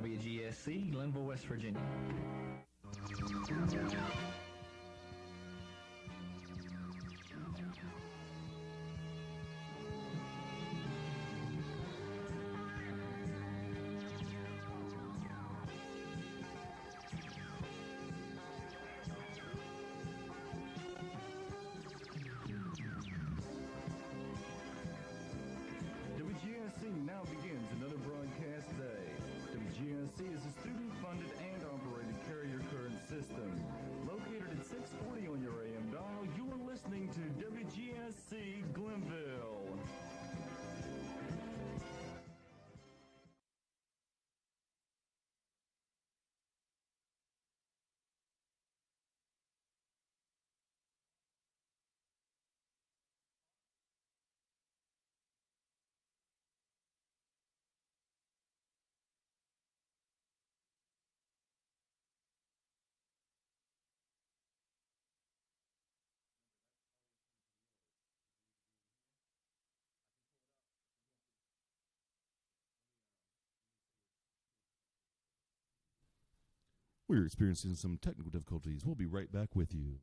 WGSC, Glenville, West Virginia. WGSC now begins another broadcast day. WGSC is a student-funded and operated carrier current system. Located at 640 on your AM dial, you are listening to WGSC Glenville. We're experiencing some technical difficulties. We'll be right back with you.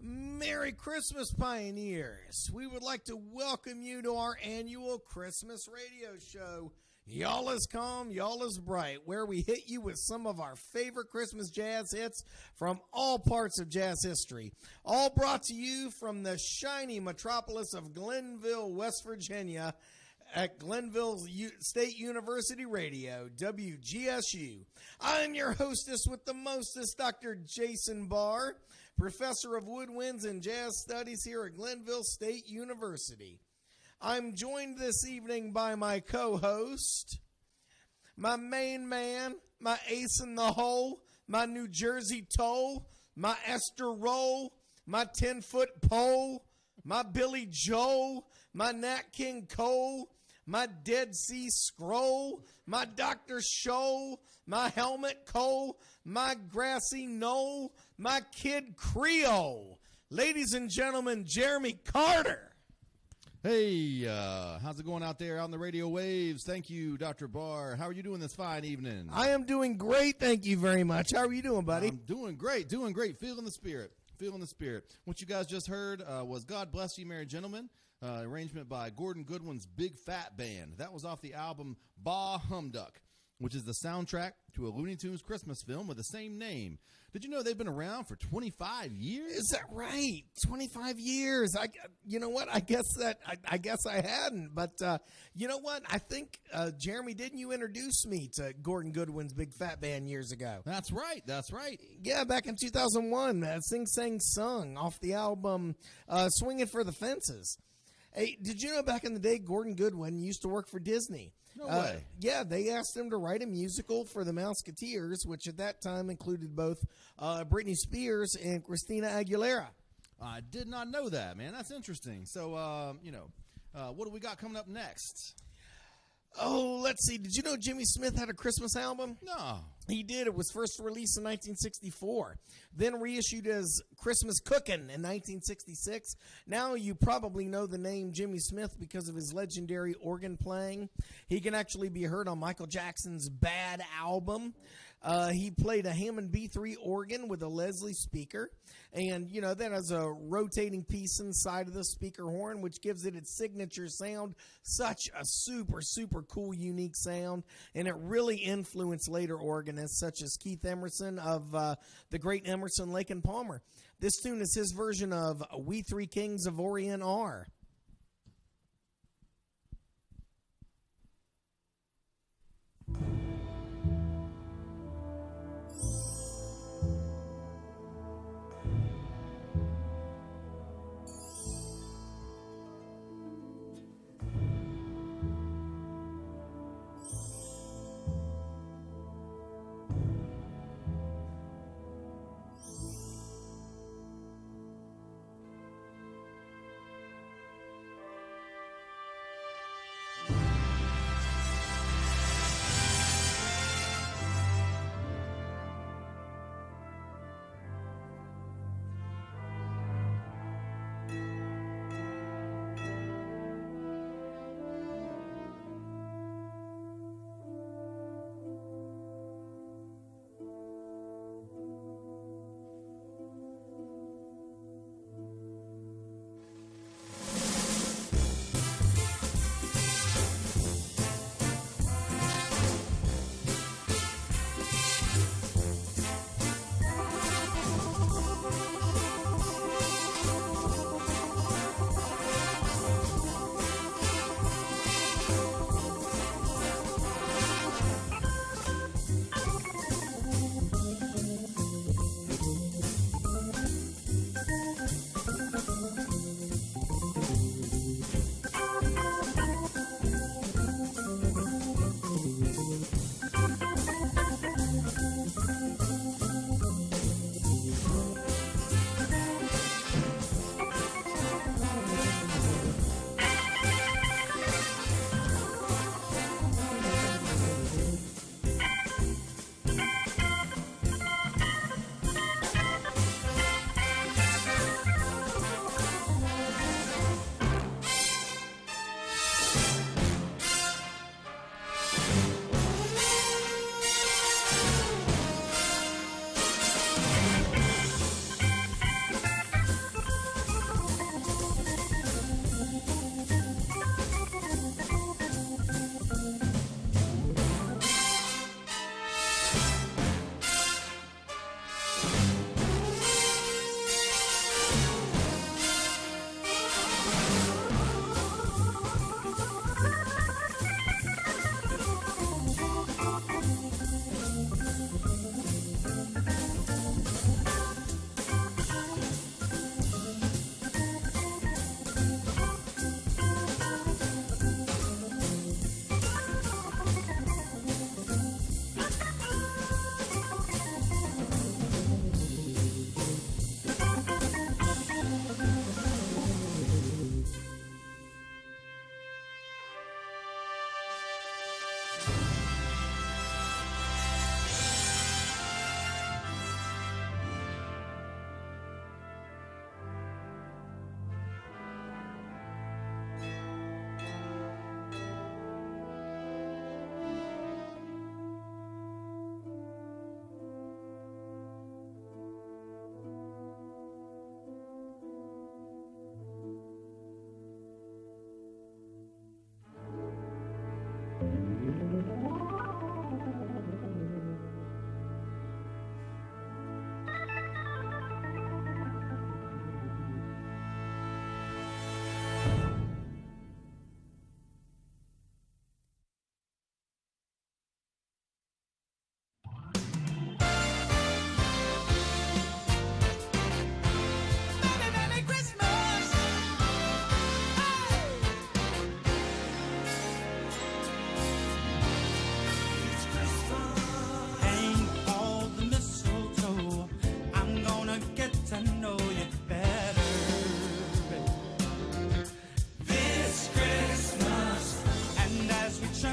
Merry Christmas, Pioneers. We would like to welcome you to our annual Christmas radio show, Y'all is Calm, Y'all is Bright, where we hit you with some of our favorite Christmas jazz hits from all parts of jazz history. All brought to you from the shiny metropolis of Glenville, West Virginia, at Glenville State University Radio, WGSU. I'm your hostess with the mostest, Dr. Jason Barr, professor of woodwinds and jazz studies here at Glenville State University. I'm joined this evening by my co-host, my main man, my ace in the hole, my New Jersey toll, my Esther roll, my 10-foot pole, my Billy Joel, my Nat King Cole, my Dead Sea Scroll, my Dr. Shoal, my Helmet Cole, my Grassy Knoll, my Kid Creole. Ladies and gentlemen, Jeremy Carter. Hey, how's it going out there on the radio waves? Thank you, Dr. Barr. How are you doing this fine evening? I am doing great, thank you very much. How are you doing, buddy? I'm doing great. Feeling the spirit. What you guys just heard was God Bless You, Merry Gentlemen, arrangement by Gordon Goodwin's Big Fat Band. That was off the album Bah Humduck. which is the soundtrack to a Looney Tunes Christmas film with the same name. Did you know they've been around for 25 years? Is that right? 25 years. You know what? I guess I hadn't. But you know what? I think, Jeremy, didn't you introduce me to Gordon Goodwin's Big Fat Band years ago? That's right. That's right. Yeah, back in 2001, Sing Sang Sung off the album Swinging for the Fences. Hey, did you know back in the day, Gordon Goodwin used to work for Disney? No way. Yeah, they asked him to write a musical for the Mouseketeers, which at that time included both Britney Spears and Christina Aguilera. I did not know that, man. That's interesting. So, what do we got coming up next? Oh, let's see. Did you know Jimmy Smith had a Christmas album? No. He did. It was first released in 1964, then reissued as Christmas Cookin' in 1966. Now you probably know the name Jimmy Smith because of his legendary organ playing. He can actually be heard on Michael Jackson's Bad album. He played a Hammond B3 organ with a Leslie speaker. And, that has a rotating piece inside of the speaker horn, which gives it its signature sound. Such a super, super cool, unique sound. And it really influenced later organists such as Keith Emerson of the great Emerson, Lake and Palmer. This tune is his version of We Three Kings of Orient Are.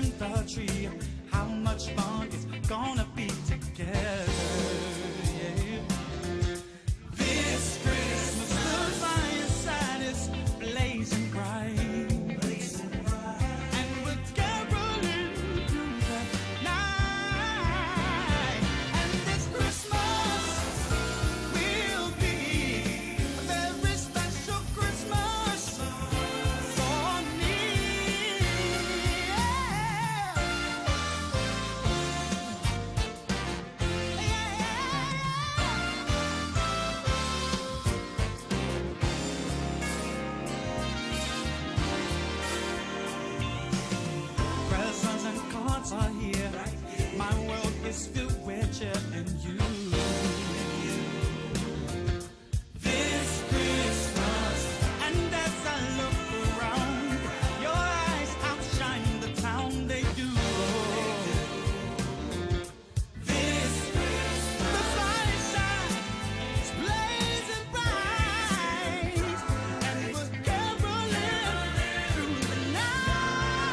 and the tree. How much fun it's gonna be together. Yeah. This Christmas, the fireside is blazing bright. And we're caroling through the night. And this Christmas will be a very special Christmas for me. Presents and cards are here. My world is filled with cheer and you. This Christmas, and as I look around, your eyes outshine the town they do. This Christmas, the fireside is blazing bright, and we're caroling through the night.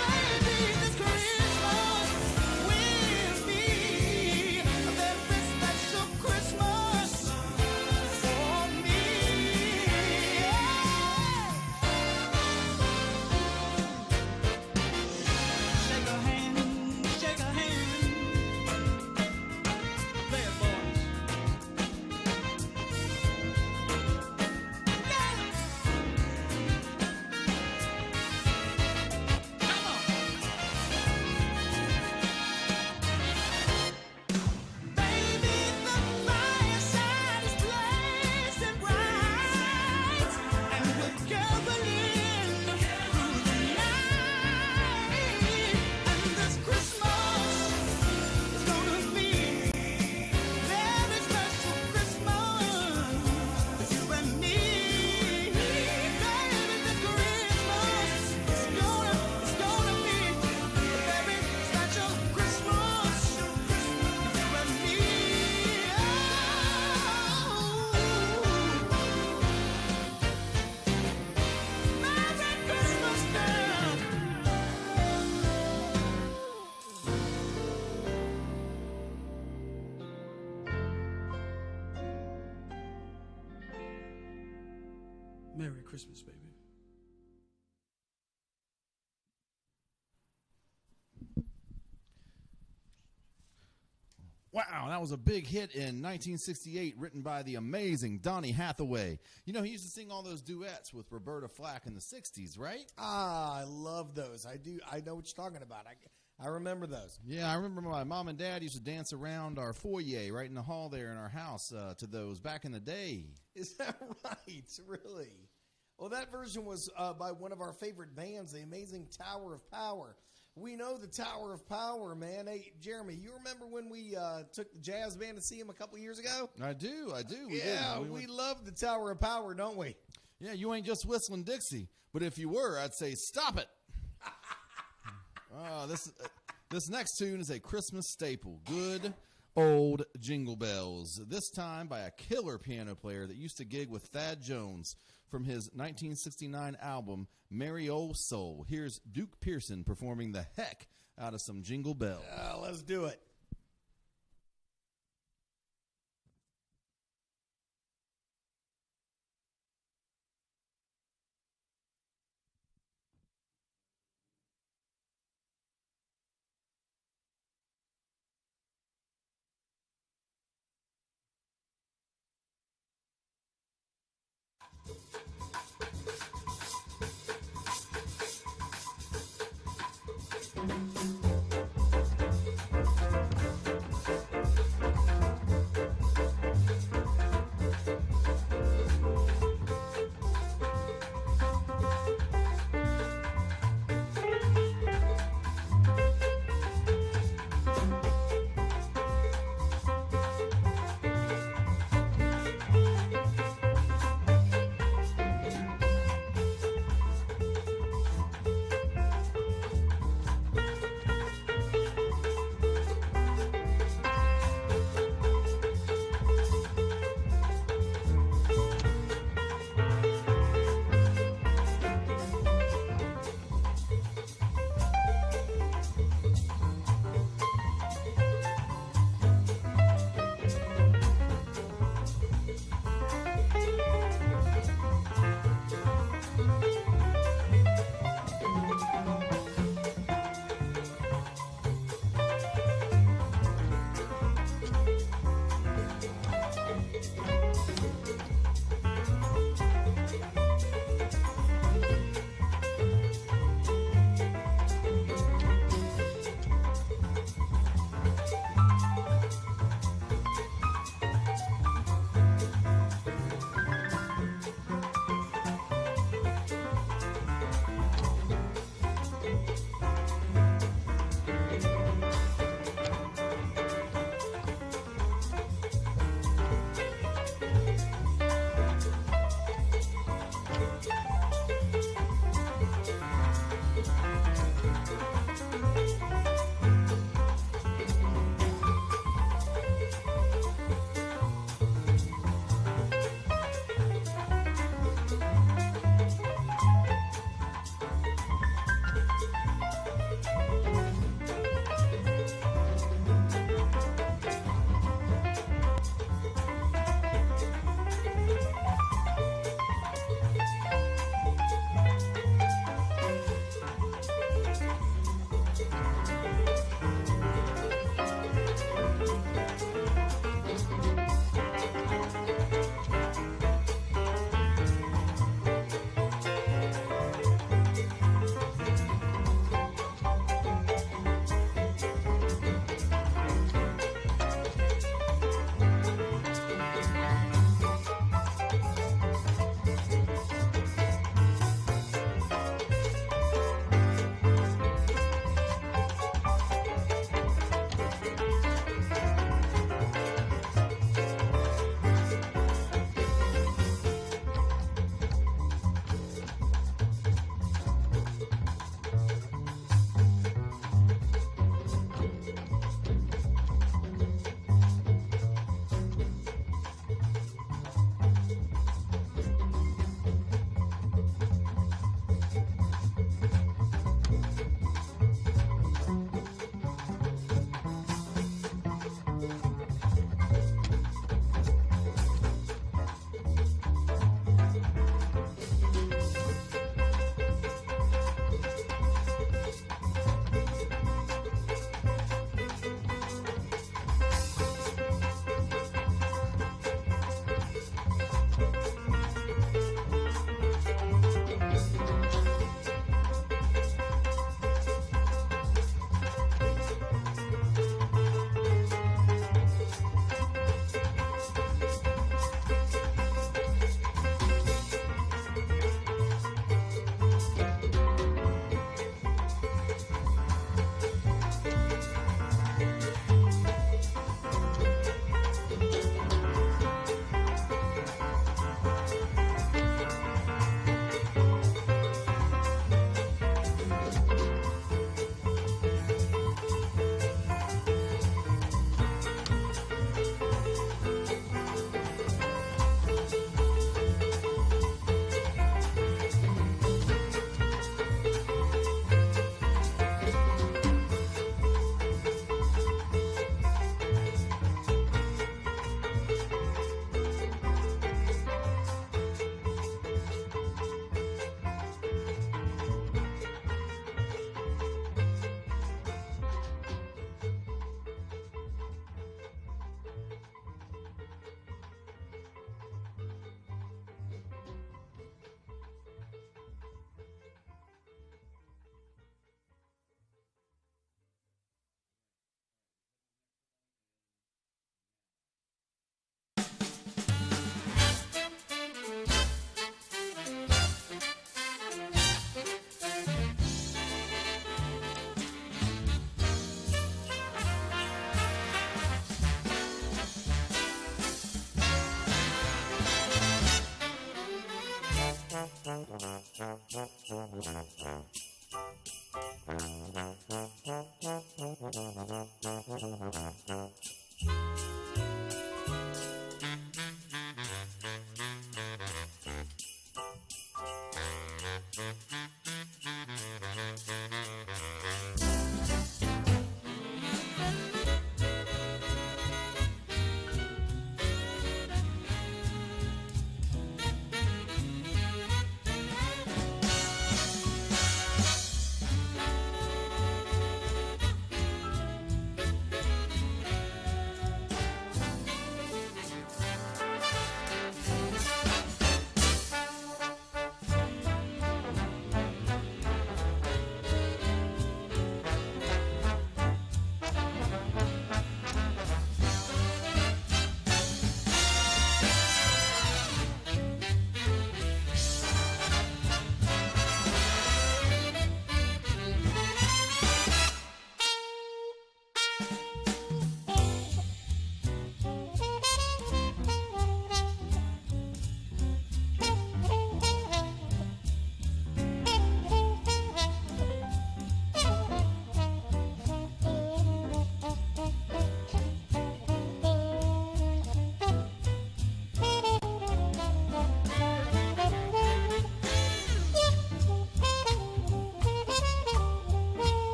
Baby, this Christmas will be a very special Christmas for me. Shake a hand, shake a hand. Play it, boys. Come on. Baby, the fireside is blazing bright, and we're caroling through the night. And this Christmas is gonna be a very special Christmas for you and me. Baby, this Christmas is gonna be a very special Christmas for you and me. Merry Christmas, girl. Merry Christmas, baby. Wow, that was a big hit in 1968, written by the amazing Donny Hathaway. You know, he used to sing all those duets with Roberta Flack in the 60s, right? Ah, I love those. I do. I know what you're talking about. I remember those. Yeah, I remember my mom and dad used to dance around our foyer right in the hall there in our house to those back in the day. Is that right? Really? Well, that version was by one of our favorite bands, the Amazing Tower of Power. We know the Tower of Power, man. Hey, Jeremy, you remember when we took the jazz band to see him a couple years ago? I do. We Yeah, did. we love the Tower of Power, don't we? Yeah, you ain't just whistling Dixie, but if you were, I'd say stop it. This next tune is a Christmas staple. Good old Jingle Bells. This time by a killer piano player that used to gig with Thad Jones from his 1969 album, Merry Old Soul. Here's Duke Pearson performing the heck out of some Jingle Bells. Let's do it.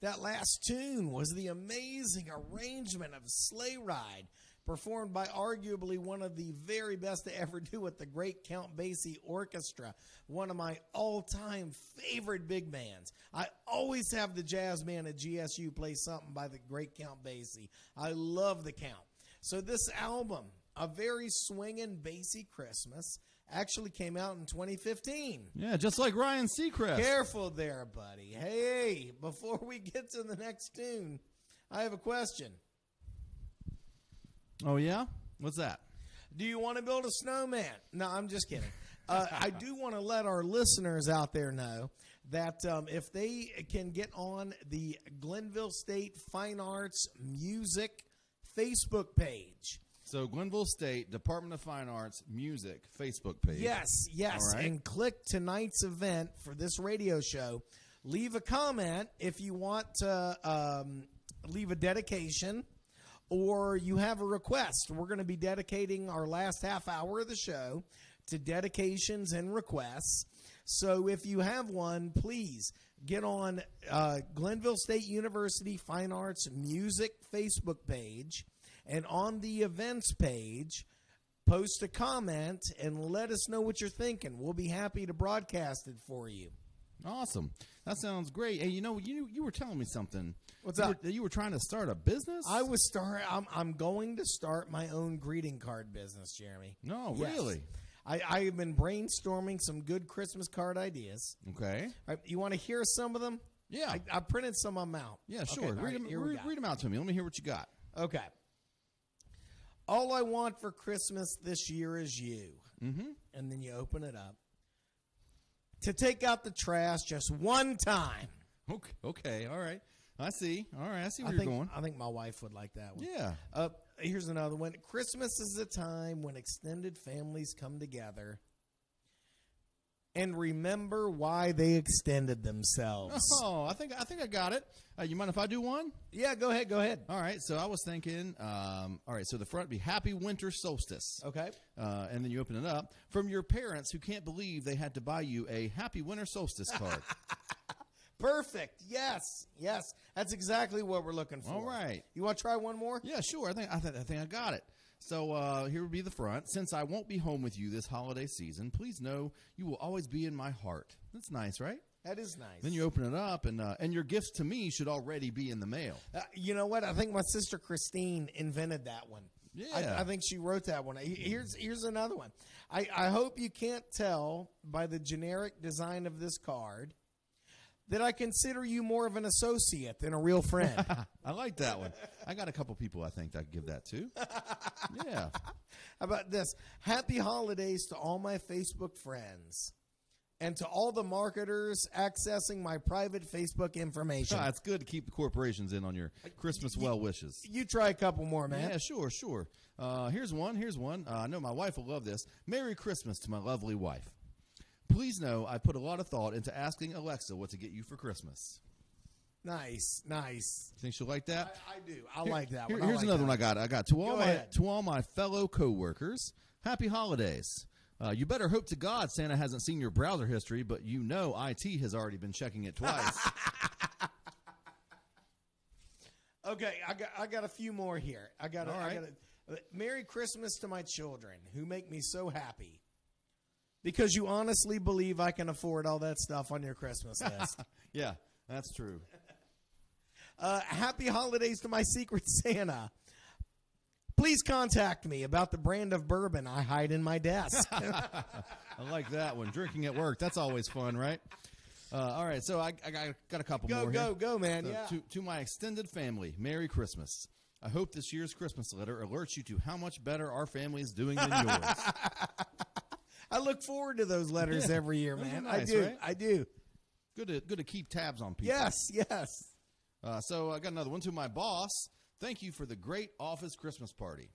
That last tune was the amazing arrangement of Sleigh Ride, performed by arguably one of the very best to ever do it, the Great Count Basie Orchestra, one of my all-time favorite big bands. I always have the jazz band at GSU play something by the Great Count Basie. I love the Count. So this album, A Very Swingin' Basie Christmas, actually came out in 2015. Yeah, just like Ryan Seacrest. Careful there, buddy. Hey, before we get to the next tune, I have a question. Oh, yeah? What's that? Do you want to build a snowman? No, I'm just kidding. I do want to let our listeners out there know that if they can get on the Glenville State Fine Arts Music Facebook page. So Glenville State Department of Fine Arts Music Facebook page. Yes, All right. and click tonight's event for this radio show. Leave a comment if you want to leave a dedication or you have a request. We're going to be dedicating our last half hour of the show to dedications and requests. So if you have one, please get on Glenville State University Fine Arts Music Facebook page. And on the events page, post a comment and let us know what you're thinking. We'll be happy to broadcast it for you. Awesome. That sounds great. Hey, you were telling me something. What's you up? You were trying to start a business? I'm going to start my own greeting card business, Jeremy. No, Yes. really? I've been brainstorming some good Christmas card ideas. Okay. All right, you want to hear some of them? Yeah. I printed some of them out. Yeah, Okay, sure. all right, here we go. Read them out to me. Let me hear what you got. Okay. All I want for Christmas this year is you. Mm-hmm. And then you open it up. To take out the trash just one time. Okay. All right. I see. All right. I see where you're going. I think my wife would like that one. Yeah. Here's another one. Christmas is a time when extended families come together and remember why they extended themselves. Oh, I think I got it. You mind if I do one? Yeah, go ahead. All right. So I was thinking, all right, so the front would be Happy Winter Solstice. Okay. And then you open it up from your parents who can't believe they had to buy you a Happy Winter Solstice card. Perfect. Yes. That's exactly what we're looking for. All right. You want to try one more? Yeah, sure. I think I got it. So here would be the front. Since I won't be home with you this holiday season, please know you will always be in my heart. That's nice, right? That is nice. Then you open it up, and your gifts to me should already be in the mail. You know what? I think my sister Christine invented that one. Yeah. I think she wrote that one. Here's another one. I hope you can't tell by the generic design of this card that I consider you more of an associate than a real friend. I like that one. I got a couple people I think I could give that to. Yeah. How about this? Happy holidays to all my Facebook friends and to all the marketers accessing my private Facebook information. It's good to keep the corporations in on your Christmas well wishes. You try a couple more, man. Yeah, sure. Here's one. I know my wife will love this. Merry Christmas to my lovely wife. Please know I put a lot of thought into asking Alexa what to get you for Christmas. Nice. Think she'll like that? I do. I like that one. Here's another one I got. I got to ahead. all my fellow coworkers. Happy holidays. You better hope to God Santa hasn't seen your browser history, but you know IT has already been checking it twice. Okay, I got a few more here. Merry Christmas to my children who make me so happy. Because you honestly believe I can afford all that stuff on your Christmas list. Yeah, that's true. Happy holidays to my Secret Santa. Please contact me about the brand of bourbon I hide in my desk. I like that one. Drinking at work, that's always fun, right? All right, so I got a couple more here. Go, man. So Yeah. To my extended family, Merry Christmas. I hope this year's Christmas letter alerts you to how much better our family is doing than yours. I look forward to those letters every year, Those are man. nice, I do. right? I do. Good to keep tabs on people. Yes. So I got another one. To my boss, thank you for the great office Christmas party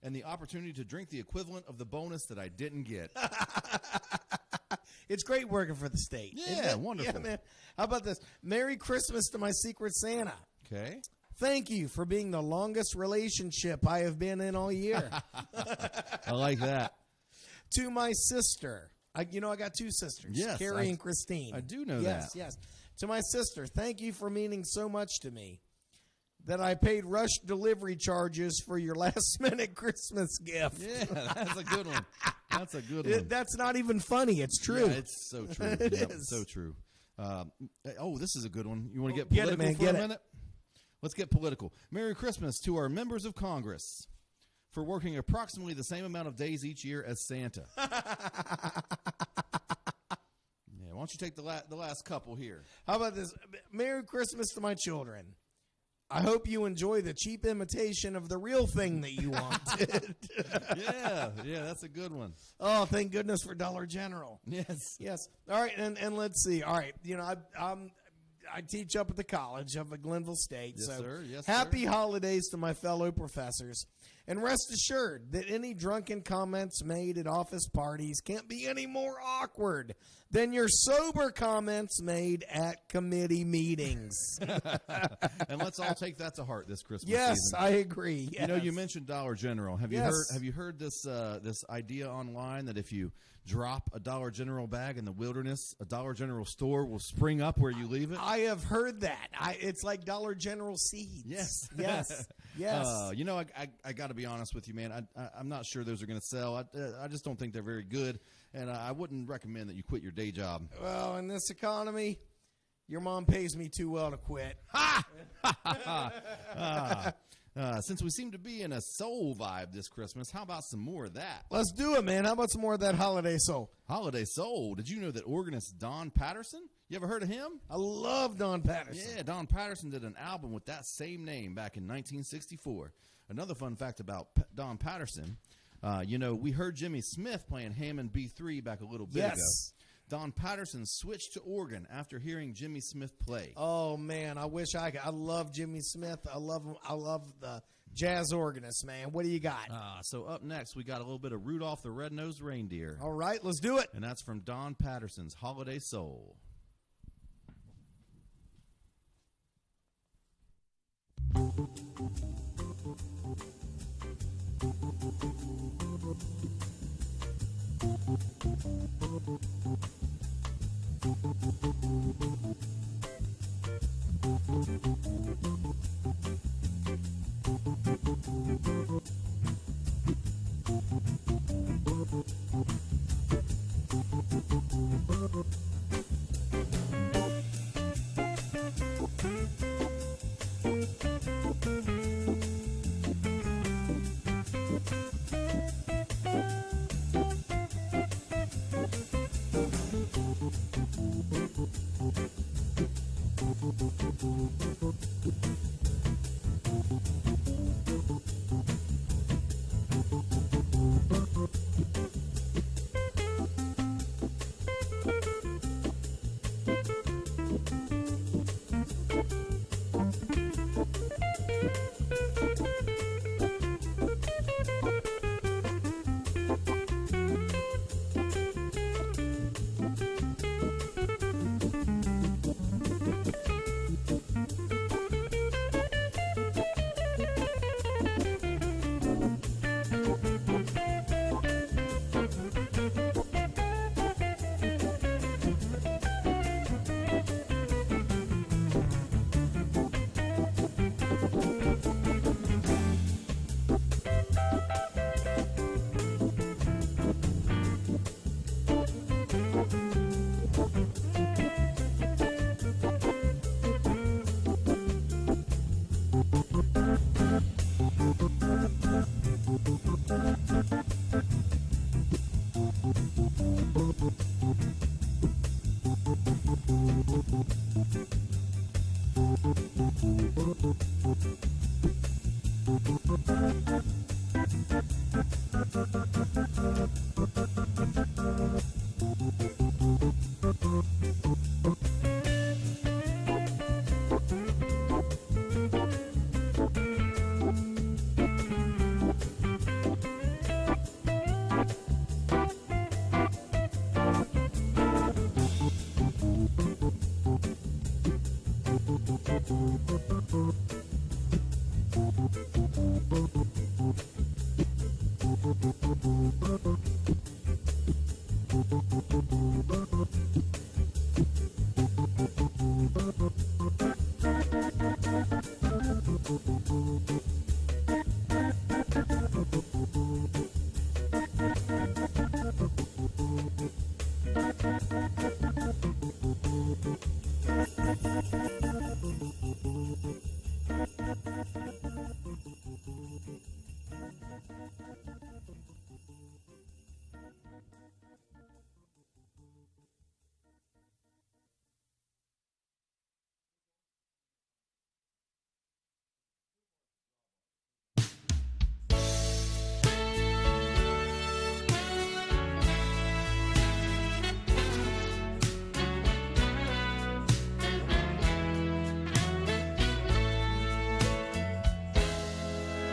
and the opportunity to drink the equivalent of the bonus that I didn't get. It's great working for the state. Yeah, wonderful. Yeah, man. How about this? Merry Christmas to my Secret Santa. Okay. Thank you for being the longest relationship I have been in all year. I like that. To my sister. I got two sisters, Yes, Carrie and Christine. I do know that. Yes. To my sister, thank you for meaning so much to me that I paid rush delivery charges for your last-minute Christmas gift. Yeah, that's a good one. That's a good one. That's not even funny. It's true. Yeah, it's so true. It Yep, is. so true. This is a good one. You want to get Get it, political man, for get a it. minute? Let's get political. Merry Christmas to our members of Congress for working approximately the same amount of days each year as Santa. Yeah, why don't you take the last couple here? How about this? Merry Christmas to my children. I hope you enjoy the cheap imitation of the real thing that you wanted. Yeah, that's a good one. Oh, thank goodness for Dollar General. Yes. All right, and let's see. All right, I teach up at the college up at Glenville State. Yes, so sir. Yes, happy holidays to my fellow professors. And rest assured that any drunken comments made at office parties can't be any more awkward than your sober comments made at committee meetings. And let's all take that to heart this Christmas Yes, season. I agree. Yes. You mentioned Dollar General. Have you heard this idea online that if you drop a Dollar General bag in the wilderness, a Dollar General store will spring up where you leave it? I have heard that. It's like Dollar General seeds. Yes. Yes. I got to be honest with you, man. I'm not sure those are going to sell. I just don't think they're very good. And I wouldn't recommend that you quit your day job. Well, in this economy, your mom pays me too well to quit. Since we seem to be in a soul vibe this Christmas, how about some more of that? Let's do it, man. How about some more of that holiday soul? Holiday soul. Did you know that organist Don Patterson? You ever heard of him? I love Don Patterson. Yeah, Don Patterson did an album with that same name back in 1964. Another fun fact about Don Patterson, we heard Jimmy Smith playing Hammond B3 back a little bit ago. Don Patterson switched to organ after hearing Jimmy Smith play. Oh, man, I wish I could. I love Jimmy Smith. I love him. I love the jazz organist, man. What do you got? So up next, we got a little bit of Rudolph the Red-Nosed Reindeer. All right, let's do it. And that's from Don Patterson's Holiday Soul.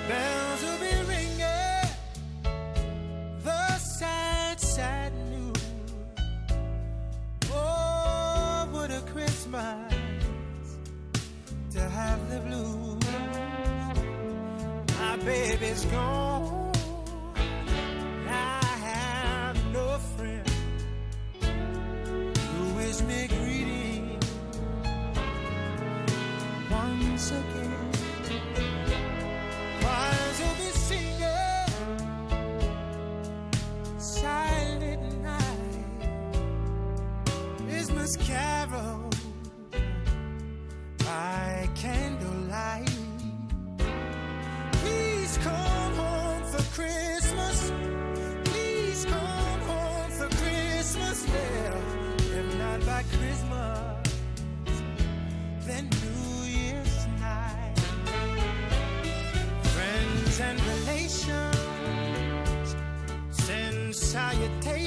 Bells will be ringing, the sad, sad news. Oh, what a Christmas to have the blues. My baby's gone, I have no friend who wish me greeting once again. Choirs will be singing silent night.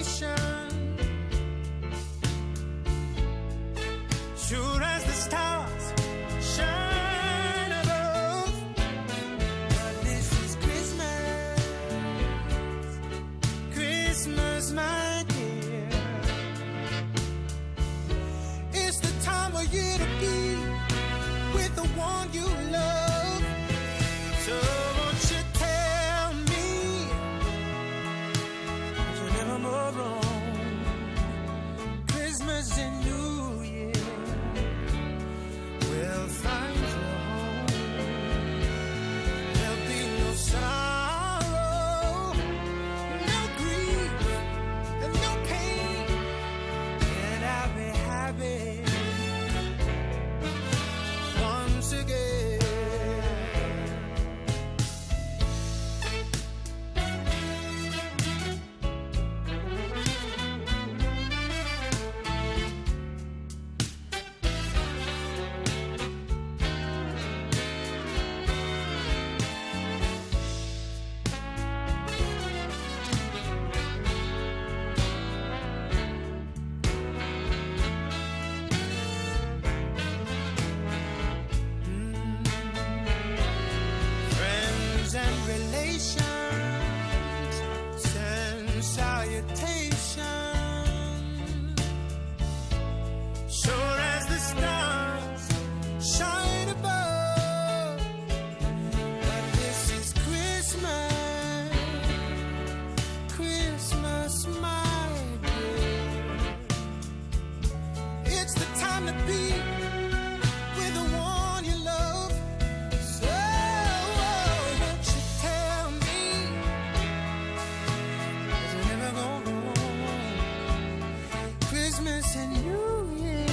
relation. Sure as the stars shine above. But this is Christmas, Christmas, my dear. It's the time of year to be with the one you love. So won't you tell me that you're never more wrong? Christmas and New Year will find you home. There'll be no sorrow, no grief, and no pain. And I'll be happy once again. Friends and relations send salutations. Sure as the stars shine above. But this is Christmas, Christmas, my dear. It's the time to be with the one you love. So won't you tell me that you're never gonna wrong? Christmas and New Year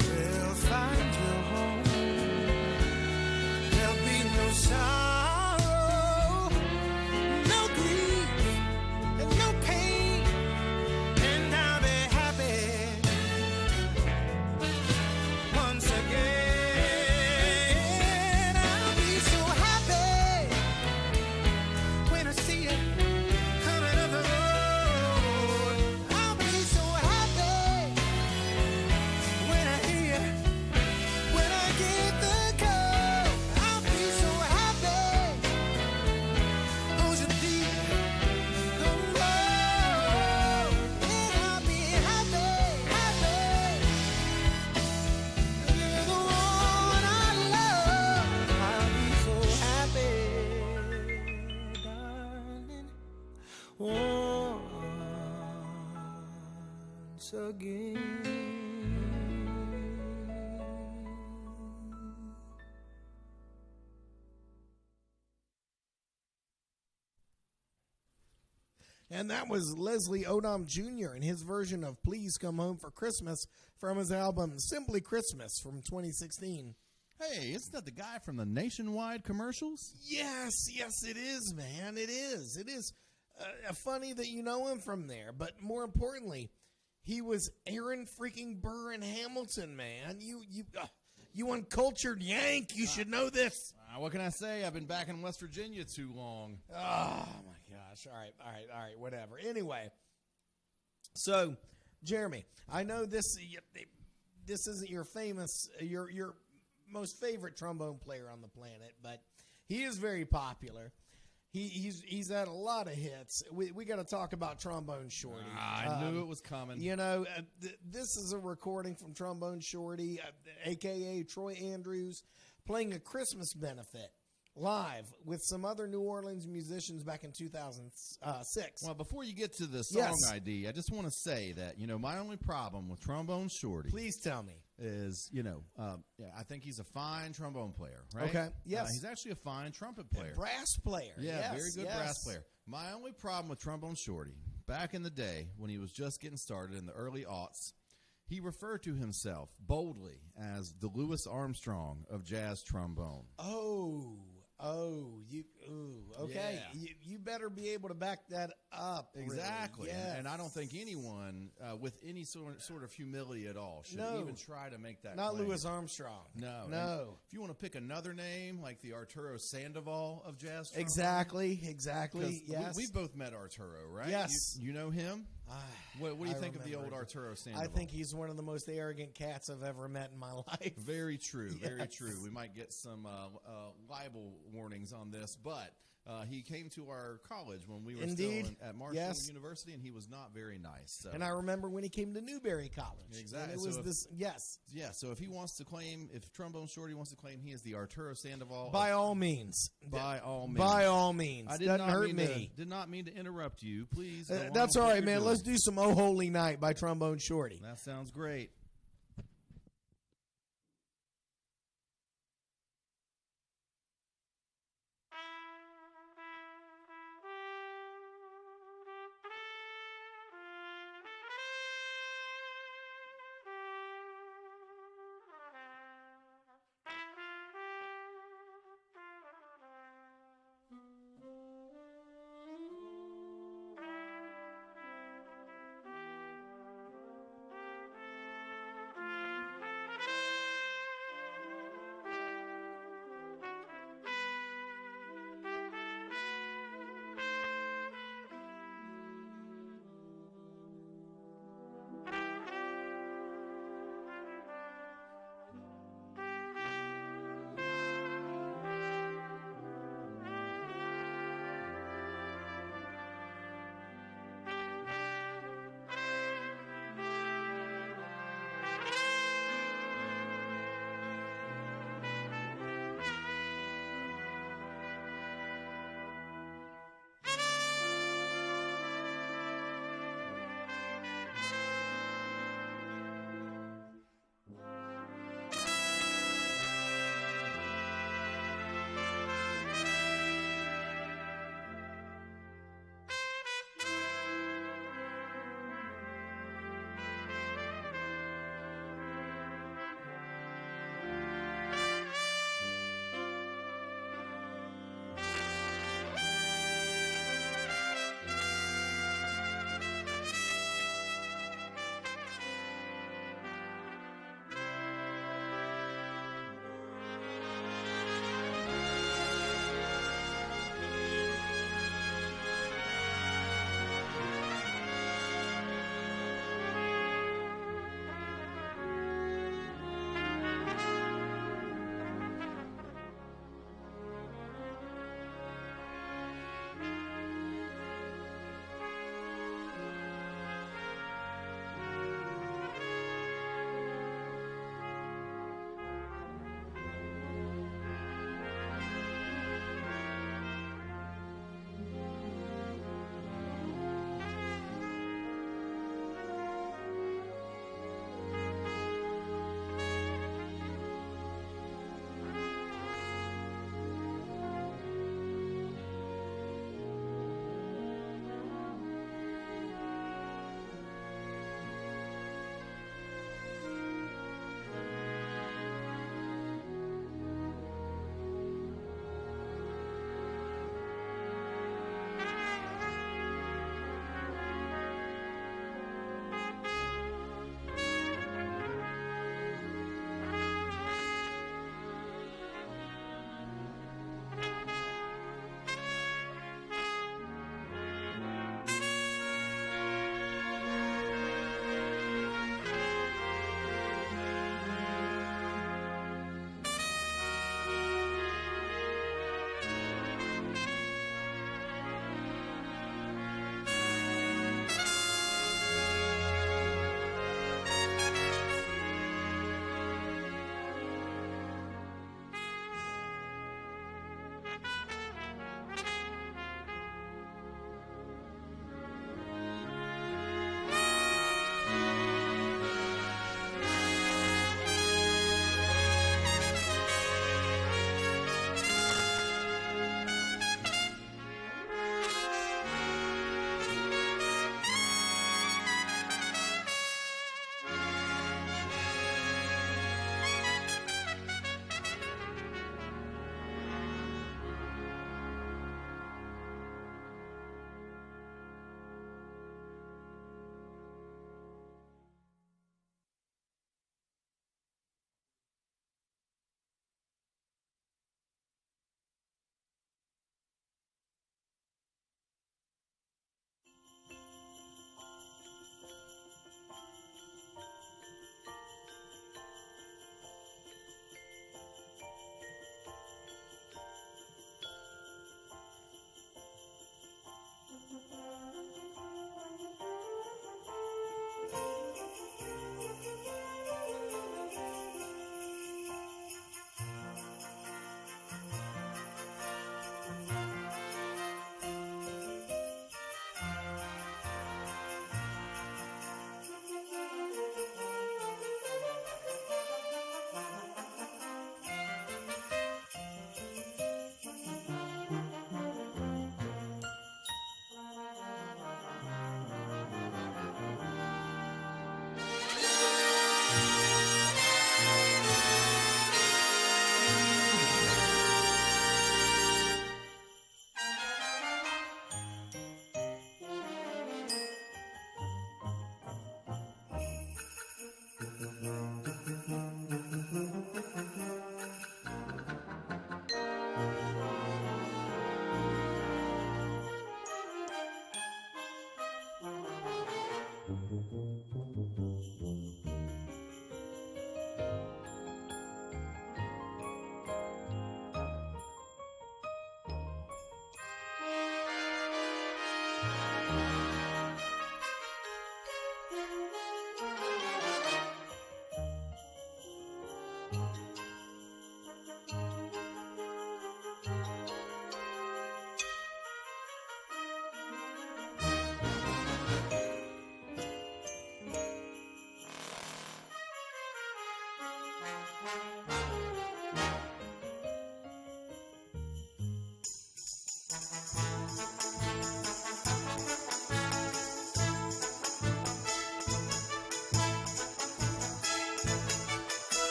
will find you home. There'll be no sorrow, no grief, and no pain. And I'll be happy once again. I'll be so happy when I see you coming up the road. I'll be so happy when I hear you, when I get the call. I'll be so happy, oh, so deep, the road. And I'll be happy, happy. You're the one I love. I'll be so happy, darling, once again. And that was Leslie Odom Jr. and his version of Please Come Home for Christmas from his album Simply Christmas from 2016. Hey, isn't that the guy from the Nationwide commercials? Yes, it is, man. It is. It is funny that you know him from there. But more importantly, he was Aaron freaking Burr in Hamilton, man. You uncultured Yank. You should know this. What can I say? I've been back in West Virginia too long. Oh, my gosh. All right, whatever. Anyway, so, Jeremy, I know this isn't your famous, your most favorite trombone player on the planet, but he is very popular. He's had a lot of hits. We got to talk about Trombone Shorty. I knew it was coming. You know, this is a recording from Trombone Shorty, a.k.a. Troy Andrews, playing a Christmas benefit live with some other New Orleans musicians back in 2006. Well, before you get to the song ID, I just want to say that, my only problem with Trombone Shorty. Please tell me. Is, I think he's a fine trombone player, right? Okay, yes. He's actually a fine trumpet player. Brass player. Yeah, yes, very good yes. brass player. My only problem with Trombone Shorty, back in the day when he was just getting started in the early aughts, he referred to himself boldly as the Louis Armstrong of jazz trombone. Oh, Okay. Yeah. You better be able to back that up. really. Exactly. Yes. And I don't think anyone with any sort of humility at all should No. even try to make that Not claim. Louis Armstrong. No. And No. if you want to pick another name, like the Arturo Sandoval of jazz trombone, Exactly. 'cause Yes. we've both met Arturo, right? Yes. You know him? What do you I think of the old remember. Arturo Sandoval? I think he's one of the most arrogant cats I've ever met in my life. Very true. Very Yes. true. We might get some libel warnings on this, but he came to our college when we were Indeed. still at Marshall Yes. University, and he was not very nice. So. And I remember when he came to Newberry College. Exactly. And it was So if- this. Yes. Yeah, so if he wants to claim, if Trombone Shorty wants to claim he is the Arturo Sandoval, By all means. by all means. By all means. I did Doesn't not hurt mean me. did not mean to interrupt you. Please. go on That's with all what right, you're man. doing. Let's do some Oh Holy Night by Trombone Shorty. That sounds great.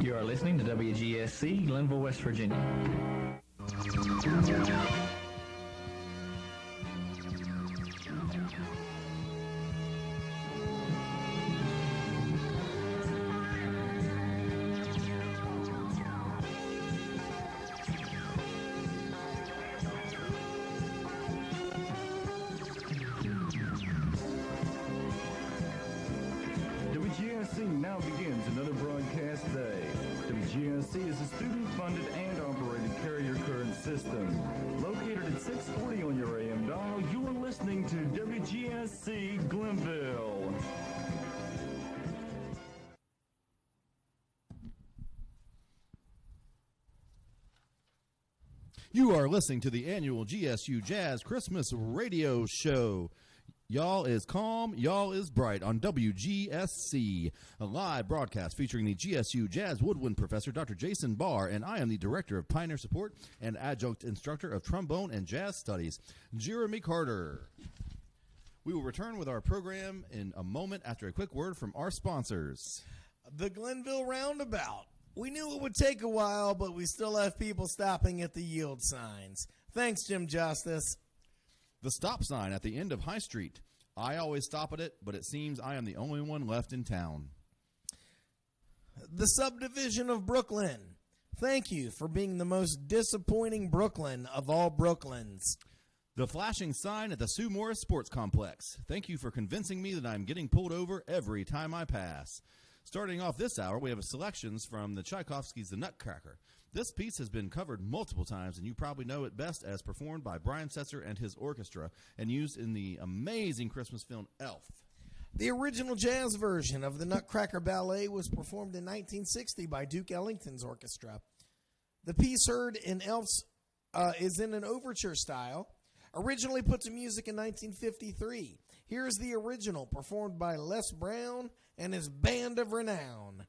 You are listening to WGSC, Glenville, West Virginia. WGSC now begins another broadcast day. WGSC is a student-funded and operated carrier current system. Located at 640 on your AM dial, you are listening to WGSC Glenville. You are listening to the annual GSU Jazz Christmas Radio Show. Y'all is calm, y'all is bright on WGSC, a live broadcast featuring the GSU Jazz Woodwind professor, Dr. Jason Barr, and I am the director of Pioneer Support and adjunct instructor of trombone and jazz studies, Jeremy Carter. We will return with our program in a moment after a quick word from our sponsors. The Glenville Roundabout. We knew it would take a while, but we still have people stopping at the yield signs. Thanks, Jim Justice. The stop sign at the end of High Street. I always stop at it, but it seems I am the only one left in town. The subdivision of Brooklyn. Thank you for being the most disappointing Brooklyn of all Brooklyns. The flashing sign at the Sue Morris Sports Complex. Thank you for convincing me that I'm getting pulled over every time I pass. Starting off this hour, we have selections from the Tchaikovsky's The Nutcracker. This piece has been covered multiple times, and you probably know it best as performed by Brian Setzer and his orchestra and used in the amazing Christmas film Elf. The original jazz version of the Nutcracker Ballet was performed in 1960 by Duke Ellington's orchestra. The piece heard in Elf's is in an overture style, originally put to music in 1953. Here's the original, performed by Les Brown and his band of renown.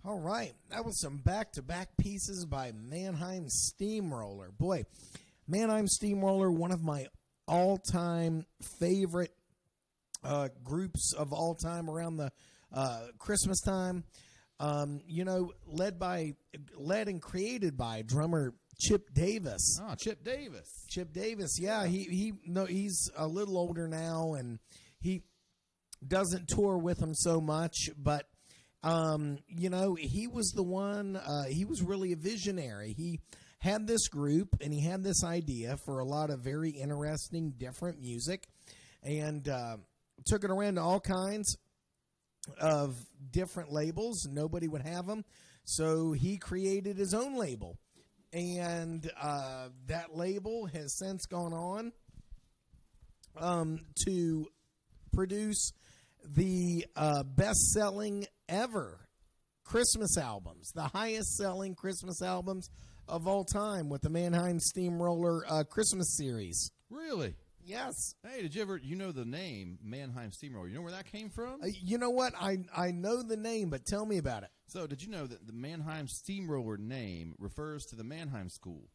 All right. That was some back-to-back pieces by Mannheim Steamroller. Boy, Mannheim Steamroller, one of my all-time favorite groups of all time around the Christmas time. Led and created by drummer Chip Davis. Oh, Chip Davis. Chip Davis, yeah. He's a little older now, and he doesn't tour with them so much, but he was the one, he was really a visionary. He had this group and he had this idea for a lot of very interesting, different music, and took it around to all kinds of different labels. Nobody would have them, so he created his own label, and that label has since gone on to produce the best-selling ever Christmas albums, the highest-selling Christmas albums of all time with the Mannheim Steamroller Christmas series. Really? Yes. Hey, did you ever, the name Mannheim Steamroller? You know where that came from? You know what? I know the name, but tell me about it. So, did you know that the Mannheim Steamroller name refers to the Mannheim School,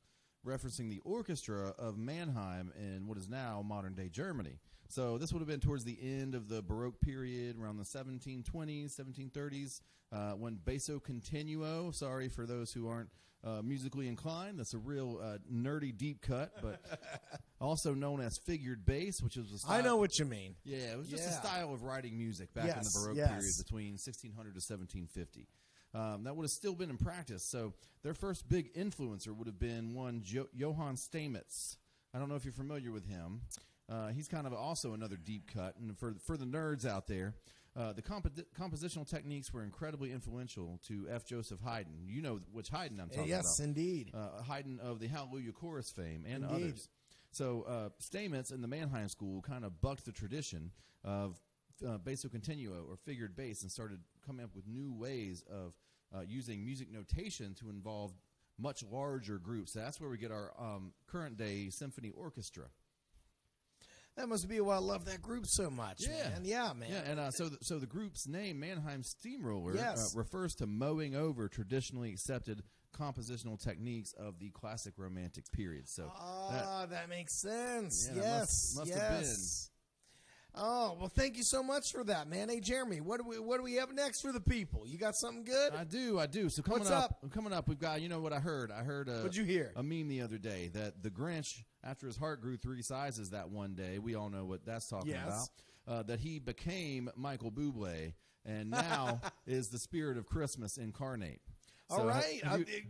referencing the orchestra of Mannheim in what is now modern-day Germany? So this would have been towards the end of the Baroque period, around the 1720s, 1730s, when basso continuo, sorry for those who aren't musically inclined, that's a real nerdy deep cut, but also known as figured bass, which is a style. I know what you mean. Yeah, it was just a style of writing music back in the Baroque period between 1600 to 1750. That would have still been in practice. So their first big influencer would have been one Johann Stamitz. I don't know if you're familiar with him. He's kind of also another deep cut. And for the nerds out there, the compositional techniques were incredibly influential to F. Joseph Haydn. You know which Haydn I'm talking about. Yes, indeed. Haydn of the Hallelujah Chorus fame and others. So Stamitz and the Mannheim School kind of bucked the tradition of basso continuo or figured bass and started coming up with new ways of using music notation to involve much larger groups. So that's where we get our current day symphony orchestra. That must be why I love that group so much, man. Yeah, man. Yeah, and so the group's name, Mannheim Steamroller, Yes. refers to mowing over traditionally accepted compositional techniques of the classic Romantic period. So that makes sense. Yeah, yes, must yes. have been. Oh, well, thank you so much for that, man. Hey, Jeremy, what do we have next for the people? You got something good? I do. So What's up? Coming up, we've got, you know what I heard? I heard What'd you hear? a meme the other day that the Grinch, after his heart grew 3 sizes that one day, we all know what that's talking about, that he became Michael Bublé and now is the spirit of Christmas incarnate. All right.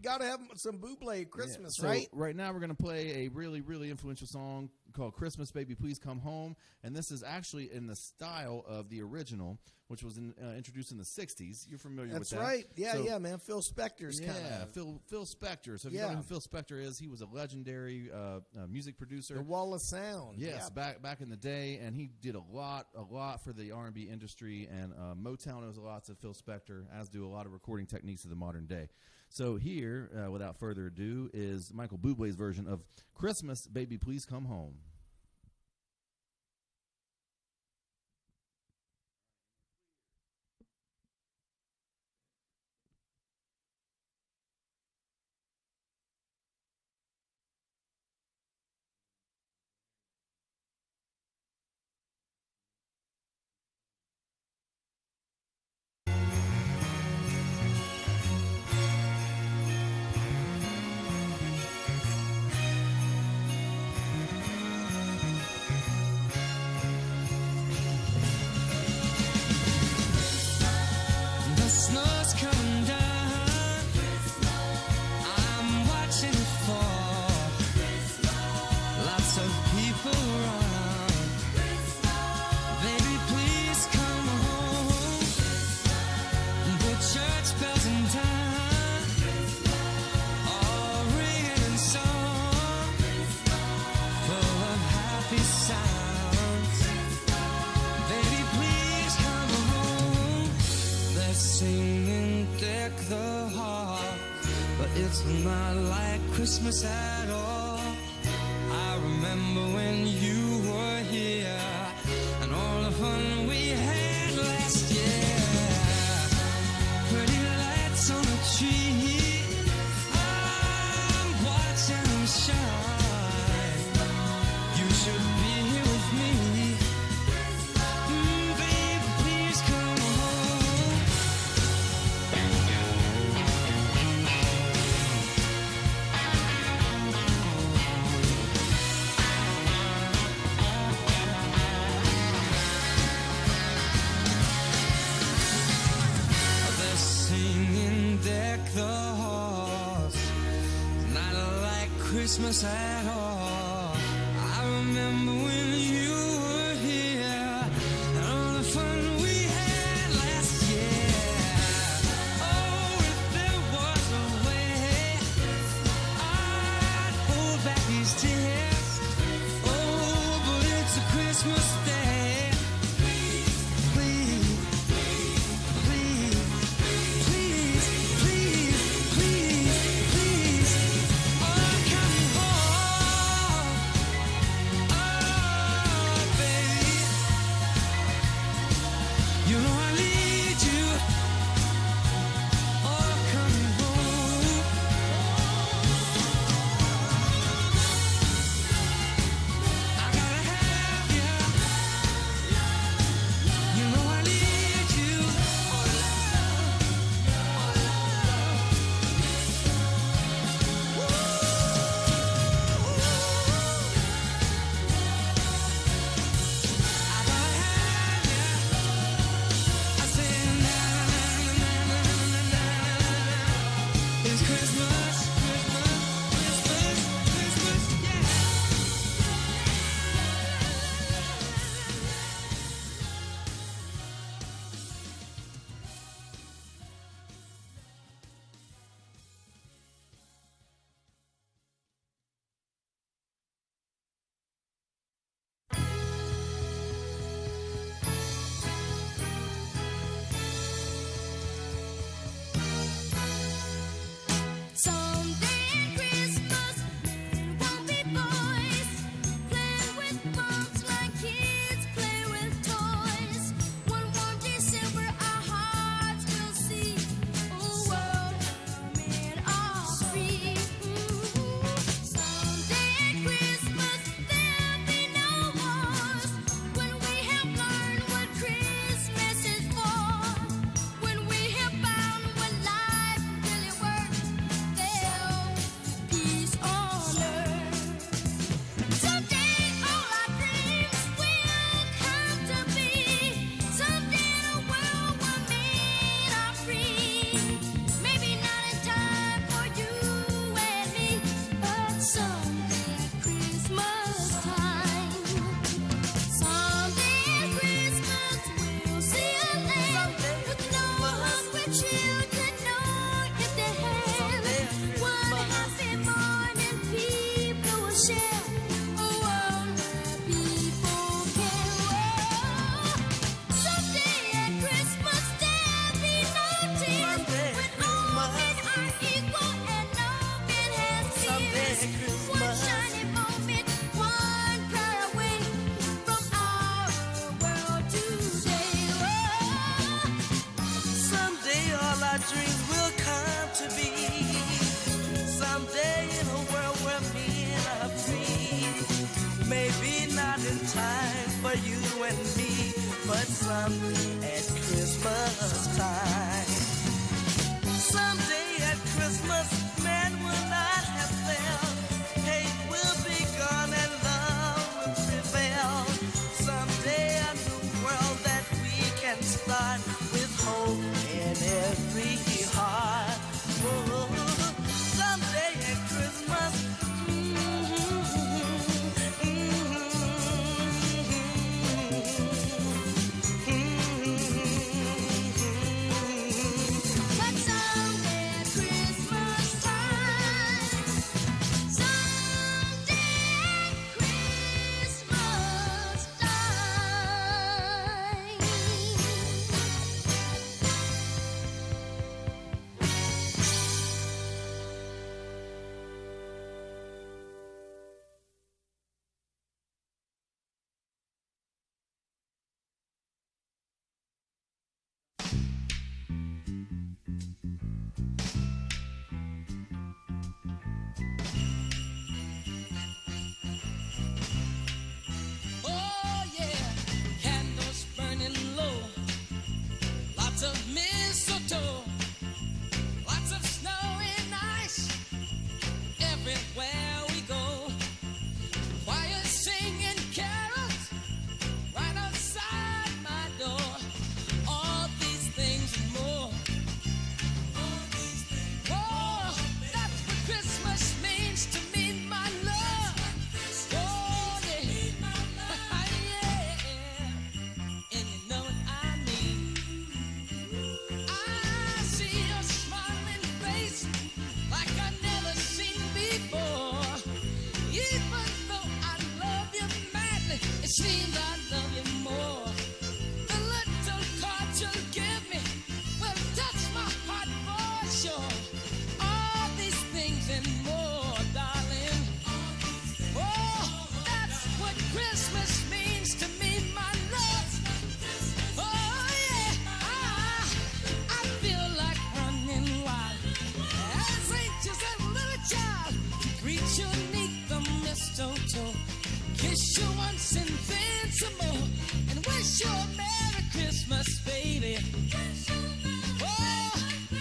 Got to have some Bublé Christmas, so right? Right now we're going to play a really, really influential song called Christmas Baby Please Come Home. And this is actually in the style of the original, which was introduced in the 60s. You're familiar with that? That's right. Yeah, man. Phil Spector's kind of. Phil Spector. So if you don't know who Phil Spector is, he was a legendary music producer. The Wall of Sound. Yes, back in the day. And he did a lot for the R&B industry. And Motown owes a lot to Phil Spector, as do a lot of recording techniques of the modern day. So here, without further ado, is Michael Bublé's version of Christmas Baby Please Come Home. The snow's coming down. I'm watching it fall. Lots of people around. Baby, please come home. The church bells in town, all ringing in song, full of happy sounds. Baby, please come home. They're singing Deck the Hall, but it's not like Christmas at all. I remember when you were here and all the fun we had last year. Pretty lights on shine. You should be here with me. Baby, please come home. They're singing Deck the Halls, not like Christmas at all. I remember when you were here and all the fun we had last year. Oh, if there was a way, I'd hold back these tears. Oh, but it's a Christmas day. Please, please, please, please, please, oh, come home. Oh, baby, you know I need you. Oh, come home. I gotta have you. You know I need you. I gotta have you. I say na na na na na na na. It's Christmas, Christmas, Christmas, Christmas, yeah. Someday at Christmas, men won't be boys, playing with bombs like kids play with toys. One warm December, our hearts will see a world where men are free. Someday at Christmas, there'll be no wars, when we have learned what Christmas is for. When we have found what life really works, there'll be peace on earth. Someday all our dreams will come to be. Someday in a world where men are free. Maybe not in time for you and me, but someday at Christmas time. Someday at Christmas we'll see a land with no hungry children, no empty hands. One happy morning people will share a world where people can wear. Someday at Christmas there'll be no tears, when all men are equal and no man has fears. One shiny moment, one prayer away from our world today. Someday all our dreams will come to be. Someday in a world where men are free. Maybe not in time for you and me, but someday at Christmas time. Someday at Christmas, man will not have failed. Hate will be gone and love will prevail. Someday a new world that we can start with hope in every heart. Oh, someday at Christmas, mistletoe. Kiss you once and then some more. And wish you a Merry Christmas, baby. Oh,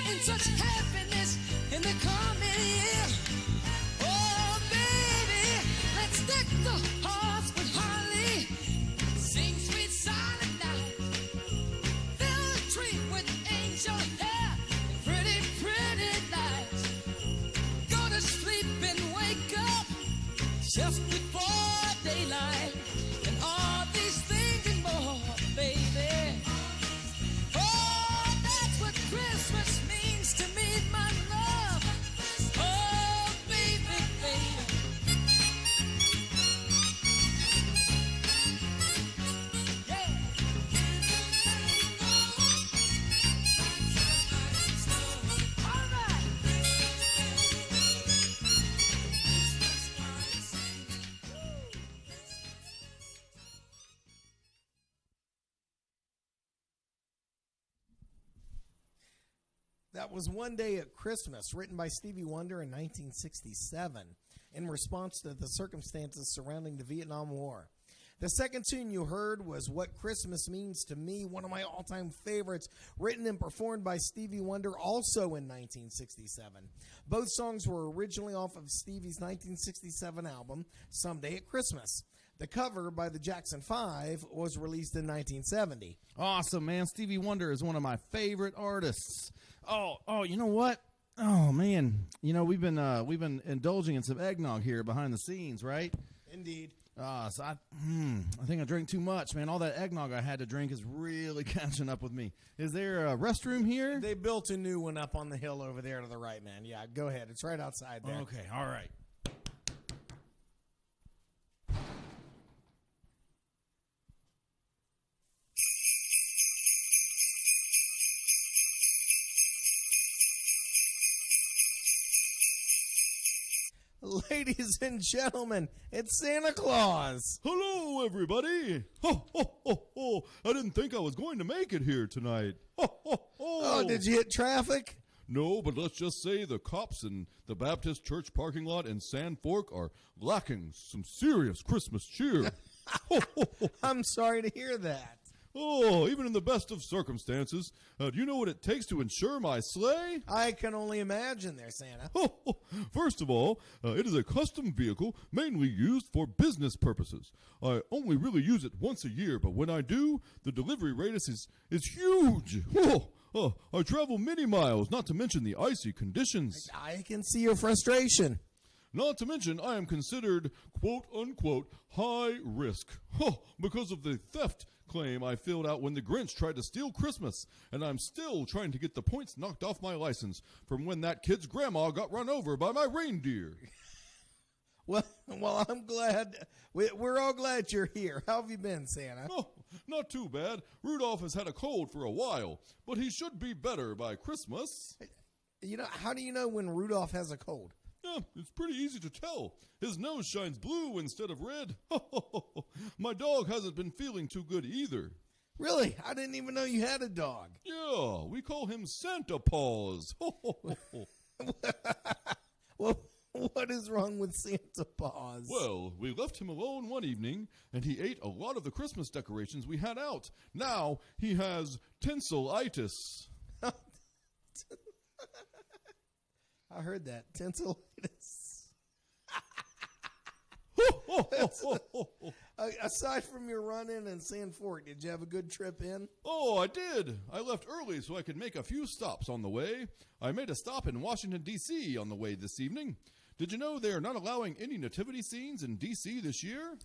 and such happiness in the coming year. Oh, baby, let's deck the hearts with holly. Sing sweet silent night. Fill the tree with angel hair and pretty, pretty lights. Go to sleep and wake up just before daylight. And all these things and more, baby. Oh, that's what Christmas means to me, my love. Oh, baby, baby. Yeah. All right. That was One Day at Christmas, written by Stevie Wonder in 1967 in response to the circumstances surrounding the Vietnam War. The second tune you heard was What Christmas Means to Me, one of my all-time favorites, written and performed by Stevie Wonder also in 1967. Both songs were originally off of Stevie's 1967 album, Someday at Christmas. The cover by the Jackson 5 was released in 1970. Awesome, man. Stevie Wonder is one of my favorite artists. Oh, you know what? Oh, man. You know, we've been indulging in some eggnog here behind the scenes, right? Indeed. So I think I drank too much, man. All that eggnog I had to drink is really catching up with me. Is there a restroom here? They built a new one up on the hill over there to the right, man. Yeah, go ahead. It's right outside there. Okay, all right. Ladies and gentlemen, it's Santa Claus. Hello, everybody. Ho, ho, ho, ho. I didn't think I was going to make it here tonight. Ho, ho, ho. Oh, did you hit traffic? No, but let's just say the cops in the Baptist Church parking lot in Sand Fork are lacking some serious Christmas cheer. Ho, ho, ho. I'm sorry to hear that. Oh, even in the best of circumstances, do you know what it takes to insure my sleigh? I can only imagine there, Santa. First of all, it is a custom vehicle mainly used for business purposes. I only really use it once a year, but when I do, the delivery radius is huge. I travel many miles, not to mention the icy conditions. I can see your frustration. Not to mention, I am considered, quote-unquote, high risk because of the theft claim I filled out when the Grinch tried to steal Christmas, and I'm still trying to get the points knocked off my license from when that kid's grandma got run over by my reindeer. Well, I'm glad. We're all glad you're here. How have you been, Santa? Oh, not too bad. Rudolph has had a cold for a while, but he should be better by Christmas. You know, how do you know when Rudolph has a cold? Yeah, it's pretty easy to tell. His nose shines blue instead of red. My dog hasn't been feeling too good either. Really? I didn't even know you had a dog. Yeah, we call him Santa Paws. Well, what is wrong with Santa Paws? Well, we left him alone one evening, and he ate a lot of the Christmas decorations we had out. Now he has tinselitis. I heard that. Tinselitis. Aside from your run-in in Sand Fork, did you have a good trip in? Oh, I did. I left early so I could make a few stops on the way. I made a stop in Washington, D.C. on the way this evening. Did you know they are not allowing any nativity scenes in D.C. this year?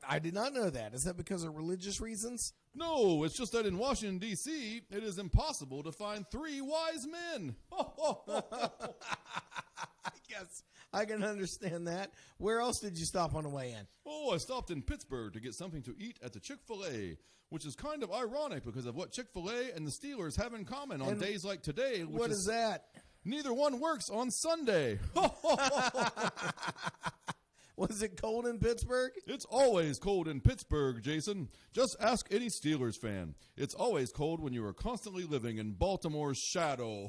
I did not know that. Is that because of religious reasons? No, it's just that in Washington, D.C., it is impossible to find 3 wise men. I guess I can understand that. Where else did you stop on the way in? Oh, I stopped in Pittsburgh to get something to eat at the Chick-fil-A, which is kind of ironic because of what Chick-fil-A and the Steelers have in common on days like today. Which What is that? Neither one works on Sunday. Well, is it cold in Pittsburgh? It's always cold in Pittsburgh, Jason. Just ask any Steelers fan. It's always cold when you are constantly living in Baltimore's shadow.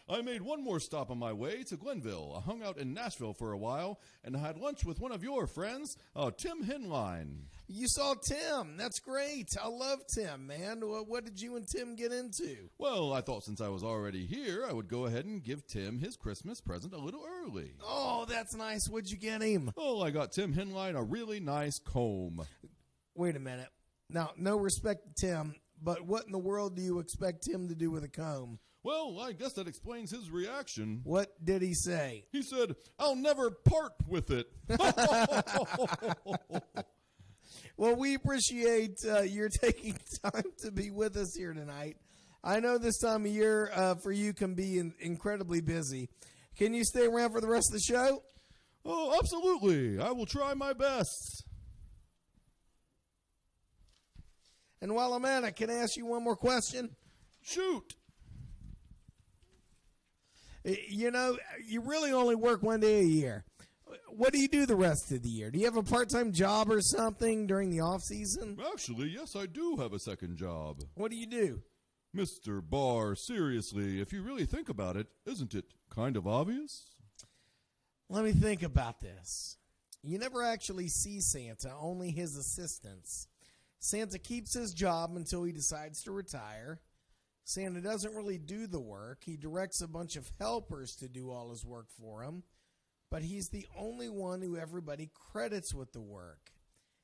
I made one more stop on my way to Glenville. I hung out in Nashville for a while and had lunch with one of your friends, Tim Henline. You saw Tim. That's great. I love Tim, man. What did you and Tim get into? Well, I thought since I was already here, I would go ahead and give Tim his Christmas present a little early. Oh, that's nice. What'd you get him? Oh, I got Tim Henline a really nice comb. Wait a minute. Now, no respect to Tim, but what in the world do you expect Tim to do with a comb? Well, I guess that explains his reaction. What did he say? He said, "I'll never part with it." Well, we appreciate your taking time to be with us here tonight. I know this time of year for you can be incredibly busy. Can you stay around for the rest of the show? Oh, absolutely. I will try my best. And while I'm at it, can I ask you one more question? Shoot. You know, you really only work one day a year. What do you do the rest of the year? Do you have a part-time job or something during the off season? Actually, yes, I do have a second job. What do you do? Mr. Barr, seriously, if you really think about it, isn't it kind of obvious? Let me think about this. You never actually see Santa, only his assistants. Santa keeps his job until he decides to retire. Santa doesn't really do the work. He directs a bunch of helpers to do all his work for him. But he's the only one who everybody credits with the work.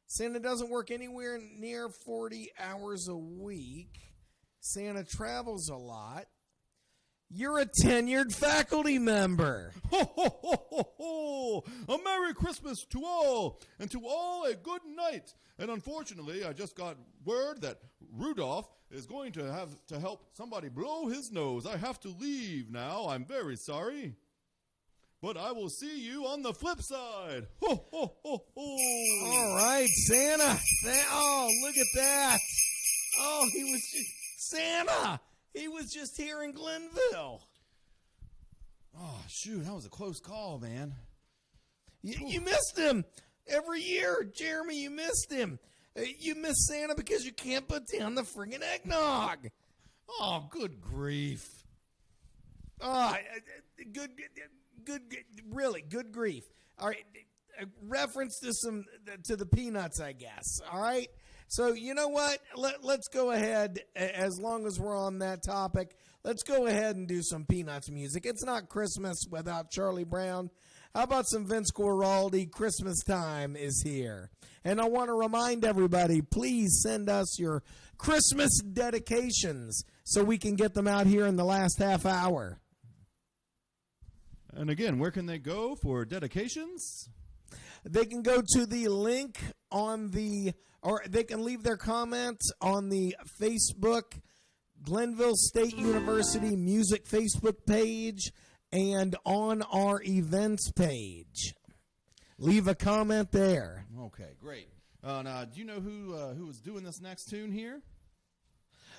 Santa doesn't work anywhere near 40 hours a week. Santa travels a lot. You're a tenured faculty member. Ho, ho, ho, ho, ho! A Merry Christmas to all, and to all a good night. And unfortunately, I just got word that Rudolph is going to have to help somebody blow his nose. I have to leave now. I'm very sorry. But I will see you on the flip side. Ho, ho, ho, ho! All right, Santa. Oh, look at that. Oh, he was just Santa. He was just here in Glenville. Oh, shoot, that was a close call, man. You missed him every year, Jeremy. You missed him. You miss Santa because you can't put down the friggin' eggnog. Oh, good grief. Oh, really good grief. All right, reference to the peanuts, I guess. All right. So you know what? Let's go ahead. As long as we're on that topic, let's go ahead and do some Peanuts music. It's not Christmas without Charlie Brown. How about some Vince Guaraldi? Christmas time is here. And I want to remind everybody, please send us your Christmas dedications so we can get them out here in the last half hour. And again, where can they go for dedications? They can go to the link or they can leave their comments on the Facebook Glenville State University Music Facebook page and on our events page. Leave a comment there. Okay, great. Now, do you know who was doing this next tune here?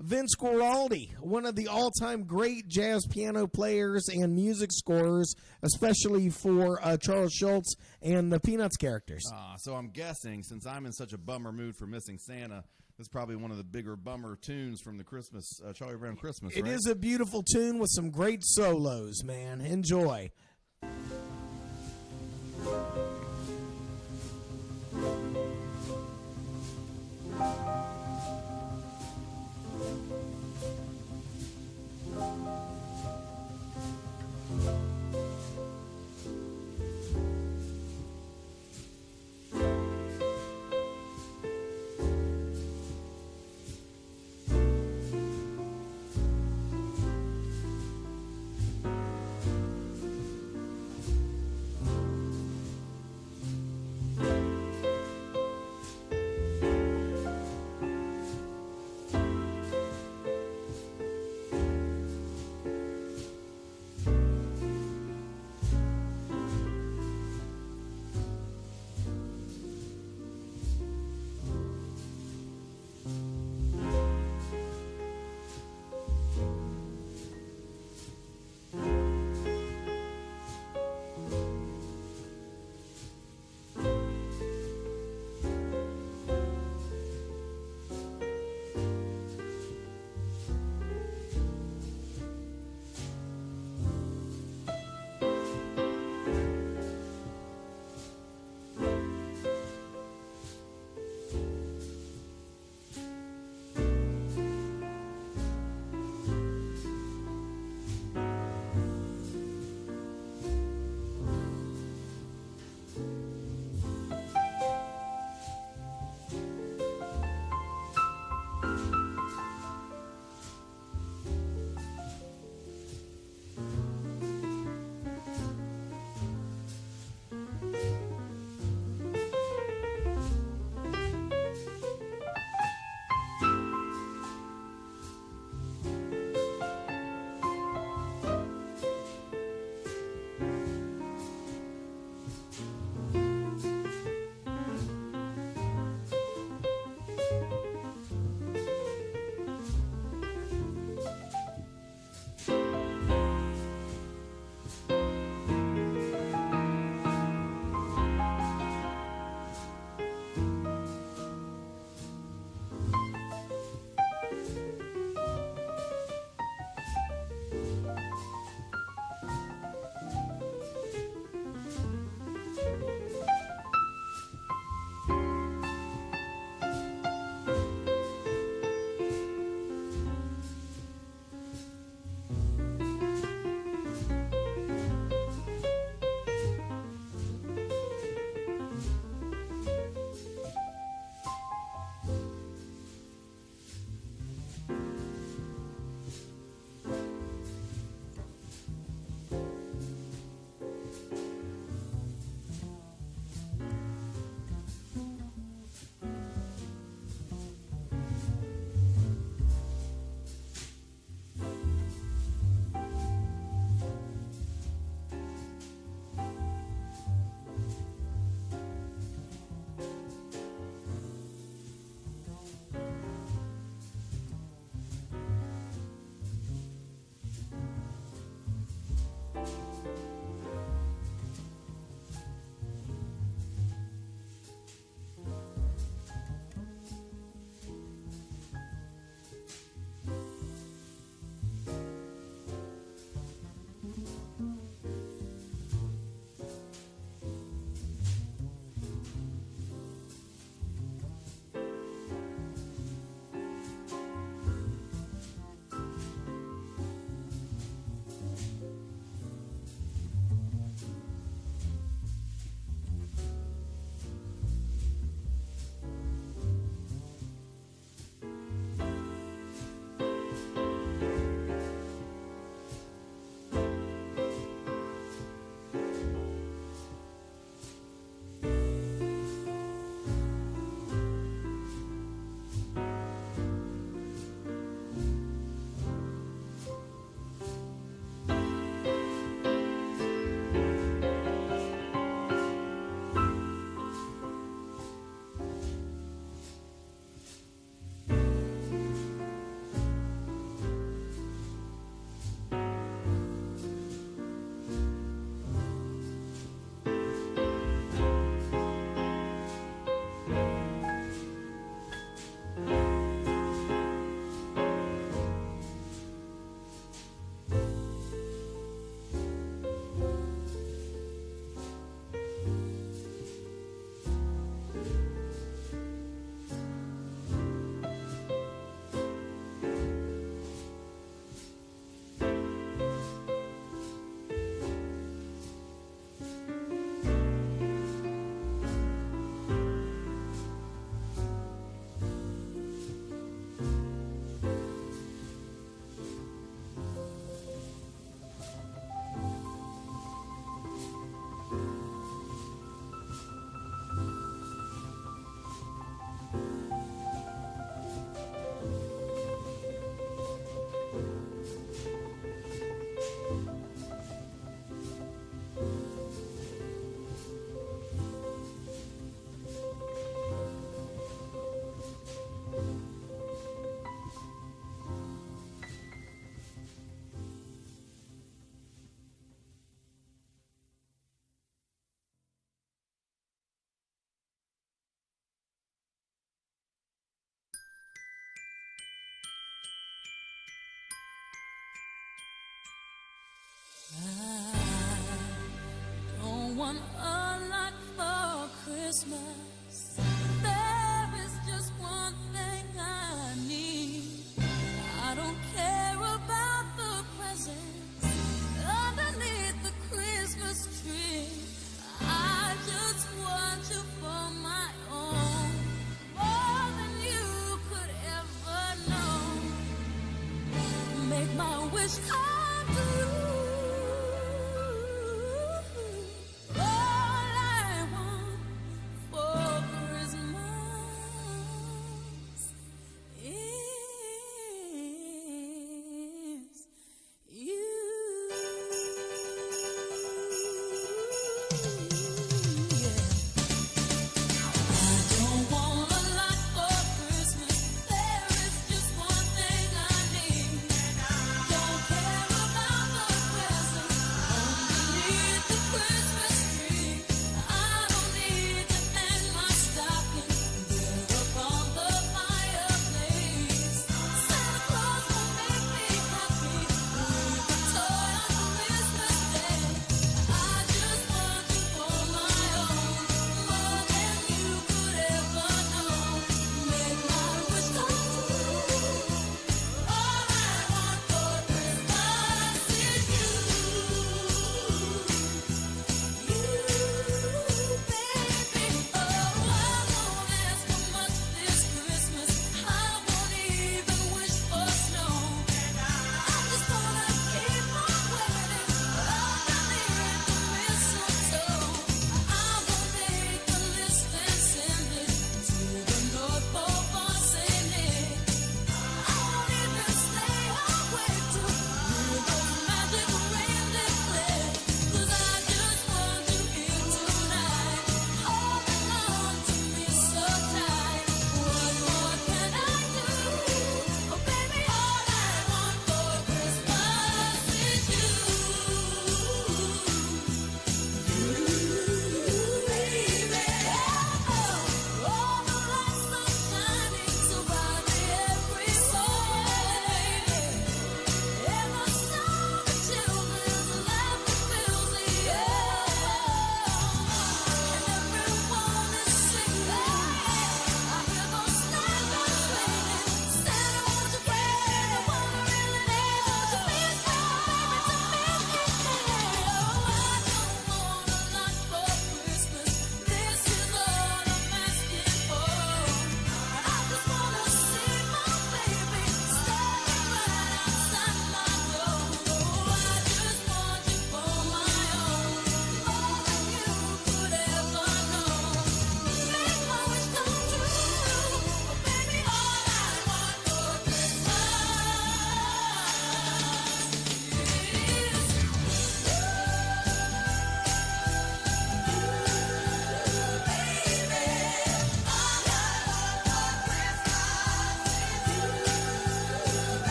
Vince Guaraldi, one of the all-time great jazz piano players and music scorers, especially for Charles Schultz and the Peanuts characters. So I'm guessing, since I'm in such a bummer mood for missing Santa, this is probably one of the bigger bummer tunes from the Christmas Charlie Brown Christmas, It right? is a beautiful tune with some great solos, man. Enjoy.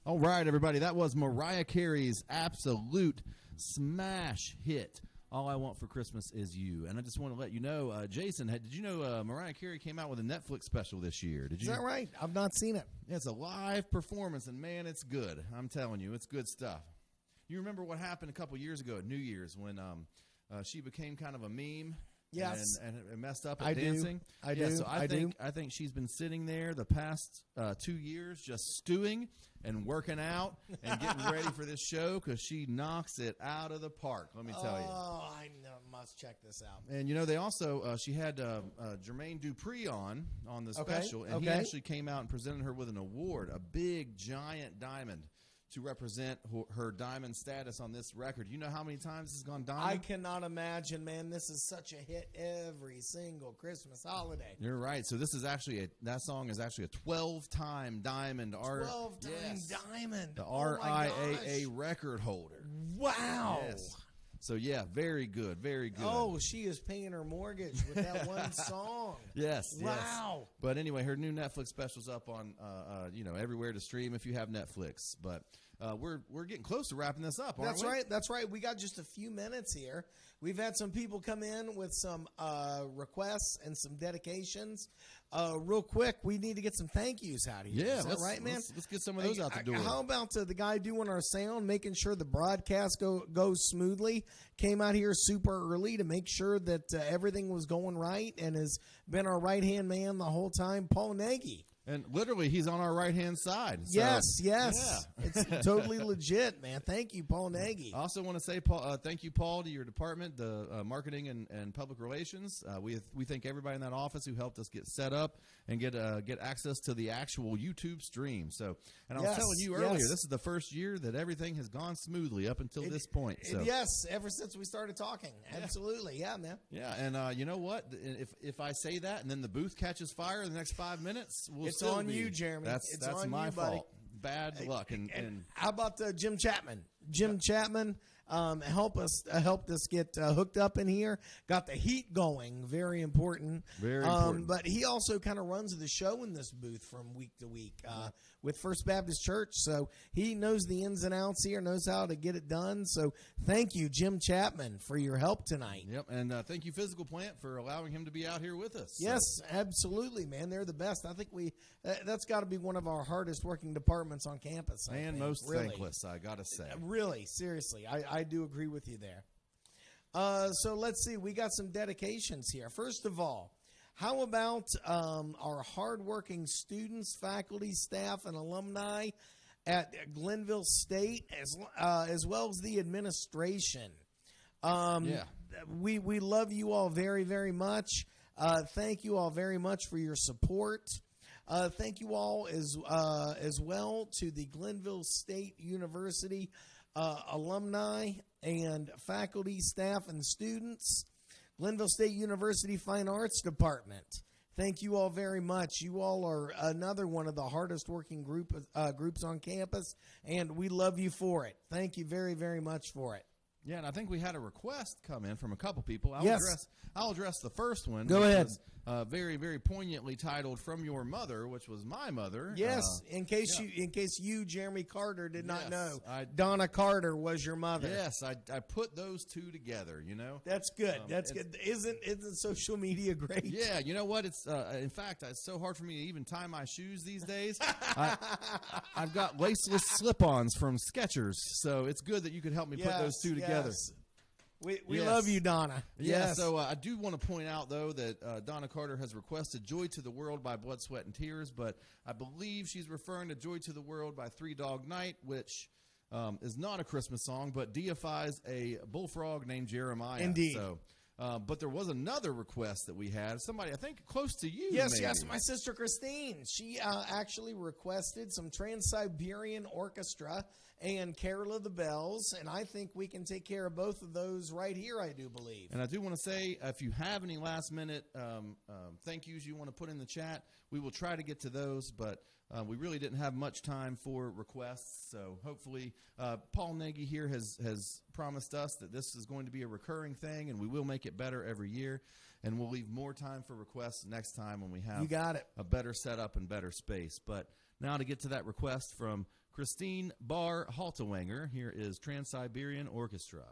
All right, everybody. That was Mariah Carey's absolute smash hit, All I Want for Christmas Is You. And I just want to let you know, Jason, did you know Mariah Carey came out with a Netflix special this year? Did you? Is that right? I've not seen it. Yeah, it's a live performance, and man, it's good. I'm telling you, it's good stuff. You remember what happened a couple years ago at New Year's when she became kind of a meme? Yes. And messed up I at do. dancing. I Yeah, do. so I do. I think she's been sitting there the past 2 years just stewing and working out and getting ready for this show because she knocks it out of the park. Let me tell you. Oh, I must check this out. And, you know, they also, she had Jermaine Dupri on the Okay, special, and he okay. actually came out and presented her with an award, a big, giant diamond to represent her diamond status on this record. You know how many times it's gone diamond? I cannot imagine, man. This is such a hit every single Christmas holiday. You're right. So this is actually that song is actually a 12-time diamond. 12-time diamond. The Oh my RIAA gosh. record holder. Wow. Yes. So yeah, very good, very good. Oh, she is paying her mortgage with that one song. yes, yes. Wow. But anyway, her new Netflix special's up on everywhere to stream if you have Netflix. But we're getting close to wrapping this up. Aren't That's we? right. That's right. We got just a few minutes here. We've had some people come in with some requests and some dedications. Real quick, we need to get some thank yous out of here. Yeah, Is that right, man? Let's get some of those out the door. How about the guy doing our sound, making sure the broadcast goes smoothly? Came out here super early to make sure that everything was going right and has been our right-hand man the whole time, Paul Nagy. And literally, he's on our right-hand side. So, Yes. Yeah. It's totally legit, man. Thank you, Paul Nagy. I also want to say, Paul, thank you, Paul, to your department, the marketing and public relations. We thank everybody in that office who helped us get set up and get access to the actual YouTube stream. So, and I was Yes, telling you earlier, yes. this is the first year that everything has gone smoothly up until this point. So. Yes, ever since we started talking. Absolutely. Yeah, man. Yeah, and you know what? If I say that and then the booth catches fire in the next 5 minutes, It's still on be- you, Jeremy. That's It's that's on my you, buddy. fault. Bad luck. And How about Jim Chapman? Jim Chapman helped us get hooked up in here. Got the heat going. Very important. Very important. But he also kind of runs the show in this booth from week to week with First Baptist Church. So he knows the ins and outs here, knows how to get it done. So thank you, Jim Chapman, for your help tonight. Yep, and thank you, Physical Plant, for allowing him to be out here with us. So- Yes, absolutely, man. They're the best. I think that's got to be one of our hardest working departments on campus. I and think. most Really. thankless, I gotta say. Really, seriously, I do agree with you there. So let's see. We got some dedications here. First of all, how about our hardworking students, faculty, staff, and alumni at Glenville State, as well as the administration? Yeah. We love you all very, very much. Thank you all very much for your support. Thank you all as well to the Glenville State University alumni and faculty, staff, and students. Glenville State University Fine Arts Department. Thank you all very much. You all are another one of the hardest working groups on campus, and we love you for it. Thank you very, very much for it. Yeah, and I think we had a request come in from a couple people. Yes. I'll address the first one. Go which ahead. Was, very, very poignantly titled "From Your Mother," which was my mother. Yes, in case you, Jeremy Carter, did not Yes, know, I- Donna Carter was your mother. Yes, I put those two together. You know. That's good. That's it's- good. Isn't social media great? Yeah, you know what? It's in fact, it's so hard for me to even tie my shoes these days. I've got laceless slip-ons from Skechers, so it's good that you could help me put those two together. Yes. We Yes. love you, Donna. Yeah, Yes. so I do want to point out, though, that Donna Carter has requested Joy to the World by Blood, Sweat, and Tears, but I believe she's referring to Joy to the World by Three Dog Night, which is not a Christmas song, but deifies a bullfrog named Jeremiah. Indeed. So, but there was another request that we had. Somebody, I think, close to you. Yes, maybe. yes, my sister Christine. She actually requested some Trans-Siberian Orchestra and Carol of the Bells, and I think we can take care of both of those right here, I do believe. And I do want to say, if you have any last-minute thank yous you want to put in the chat, we will try to get to those. But We really didn't have much time for requests, so hopefully Paul Nagy here has promised us that this is going to be a recurring thing, and we will make it better every year, and we'll leave more time for requests next time when we have You got it. a better setup and better space. But now to get to that request from Christine Bar Haltewanger, here is Trans-Siberian Orchestra.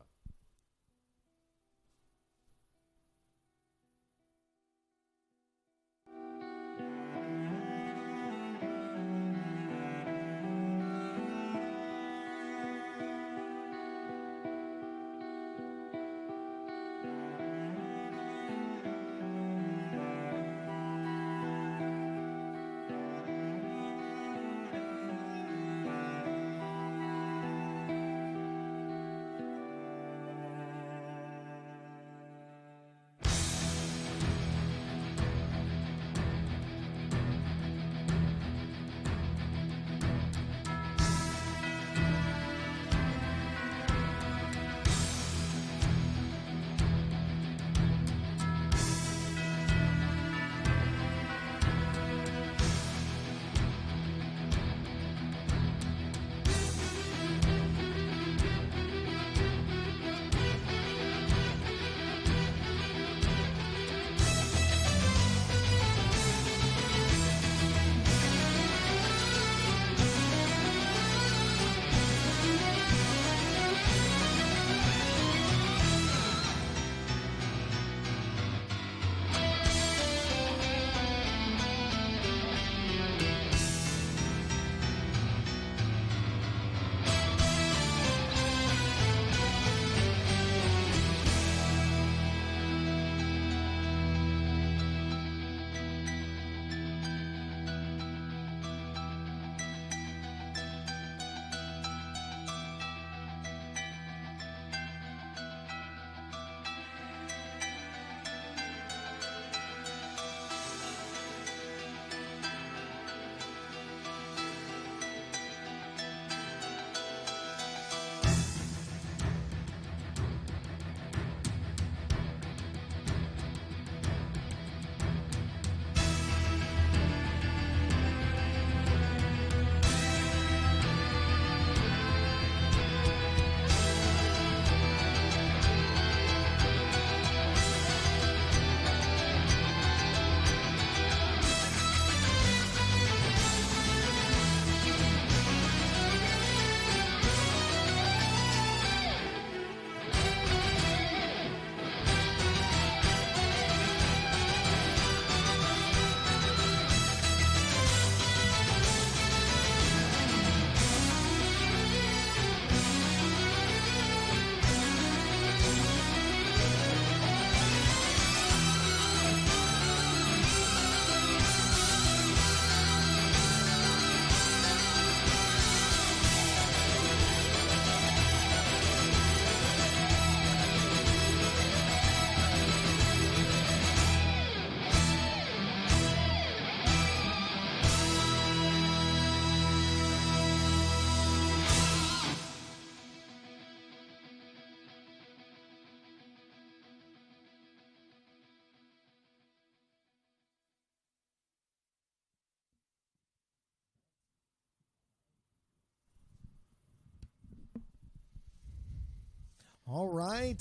All right.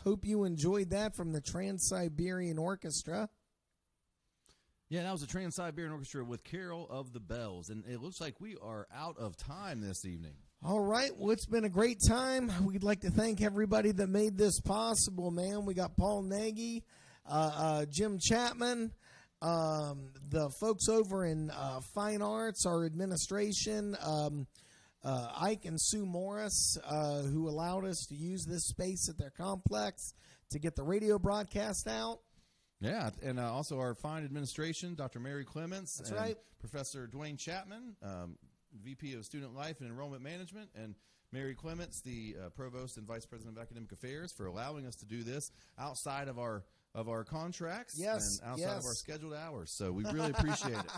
Hope you enjoyed that from the Trans-Siberian Orchestra. Yeah, that was the Trans-Siberian Orchestra with Carol of the Bells. And it looks like we are out of time this evening. All right. Well, it's been a great time. We'd like to thank everybody that made this possible, man. We got Paul Nagy, Jim Chapman, the folks over in Fine Arts, our administration, Ike and Sue Morris, who allowed us to use this space at their complex to get the radio broadcast out. Yeah, and also our fine administration, Dr. Mary Clements. That's and right. Professor Dwayne Chapman, VP of Student Life and Enrollment Management, and Mary Clements, the Provost and Vice President of Academic Affairs, for allowing us to do this outside of our contracts Yes, and outside yes. of our scheduled hours. So we really appreciate it.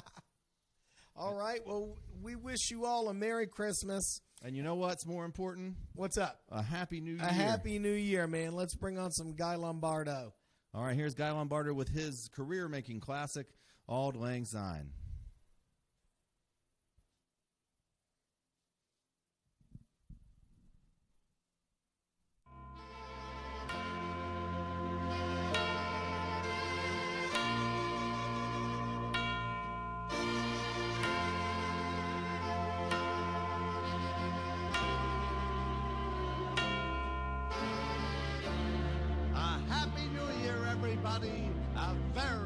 All right. Well, we wish you all a Merry Christmas. And you know what's more important? What's up? A Happy New Year. A Happy New Year, man. Let's bring on some Guy Lombardo. All right, here's Guy Lombardo with his career-making classic, Auld Lang Syne. everybody a very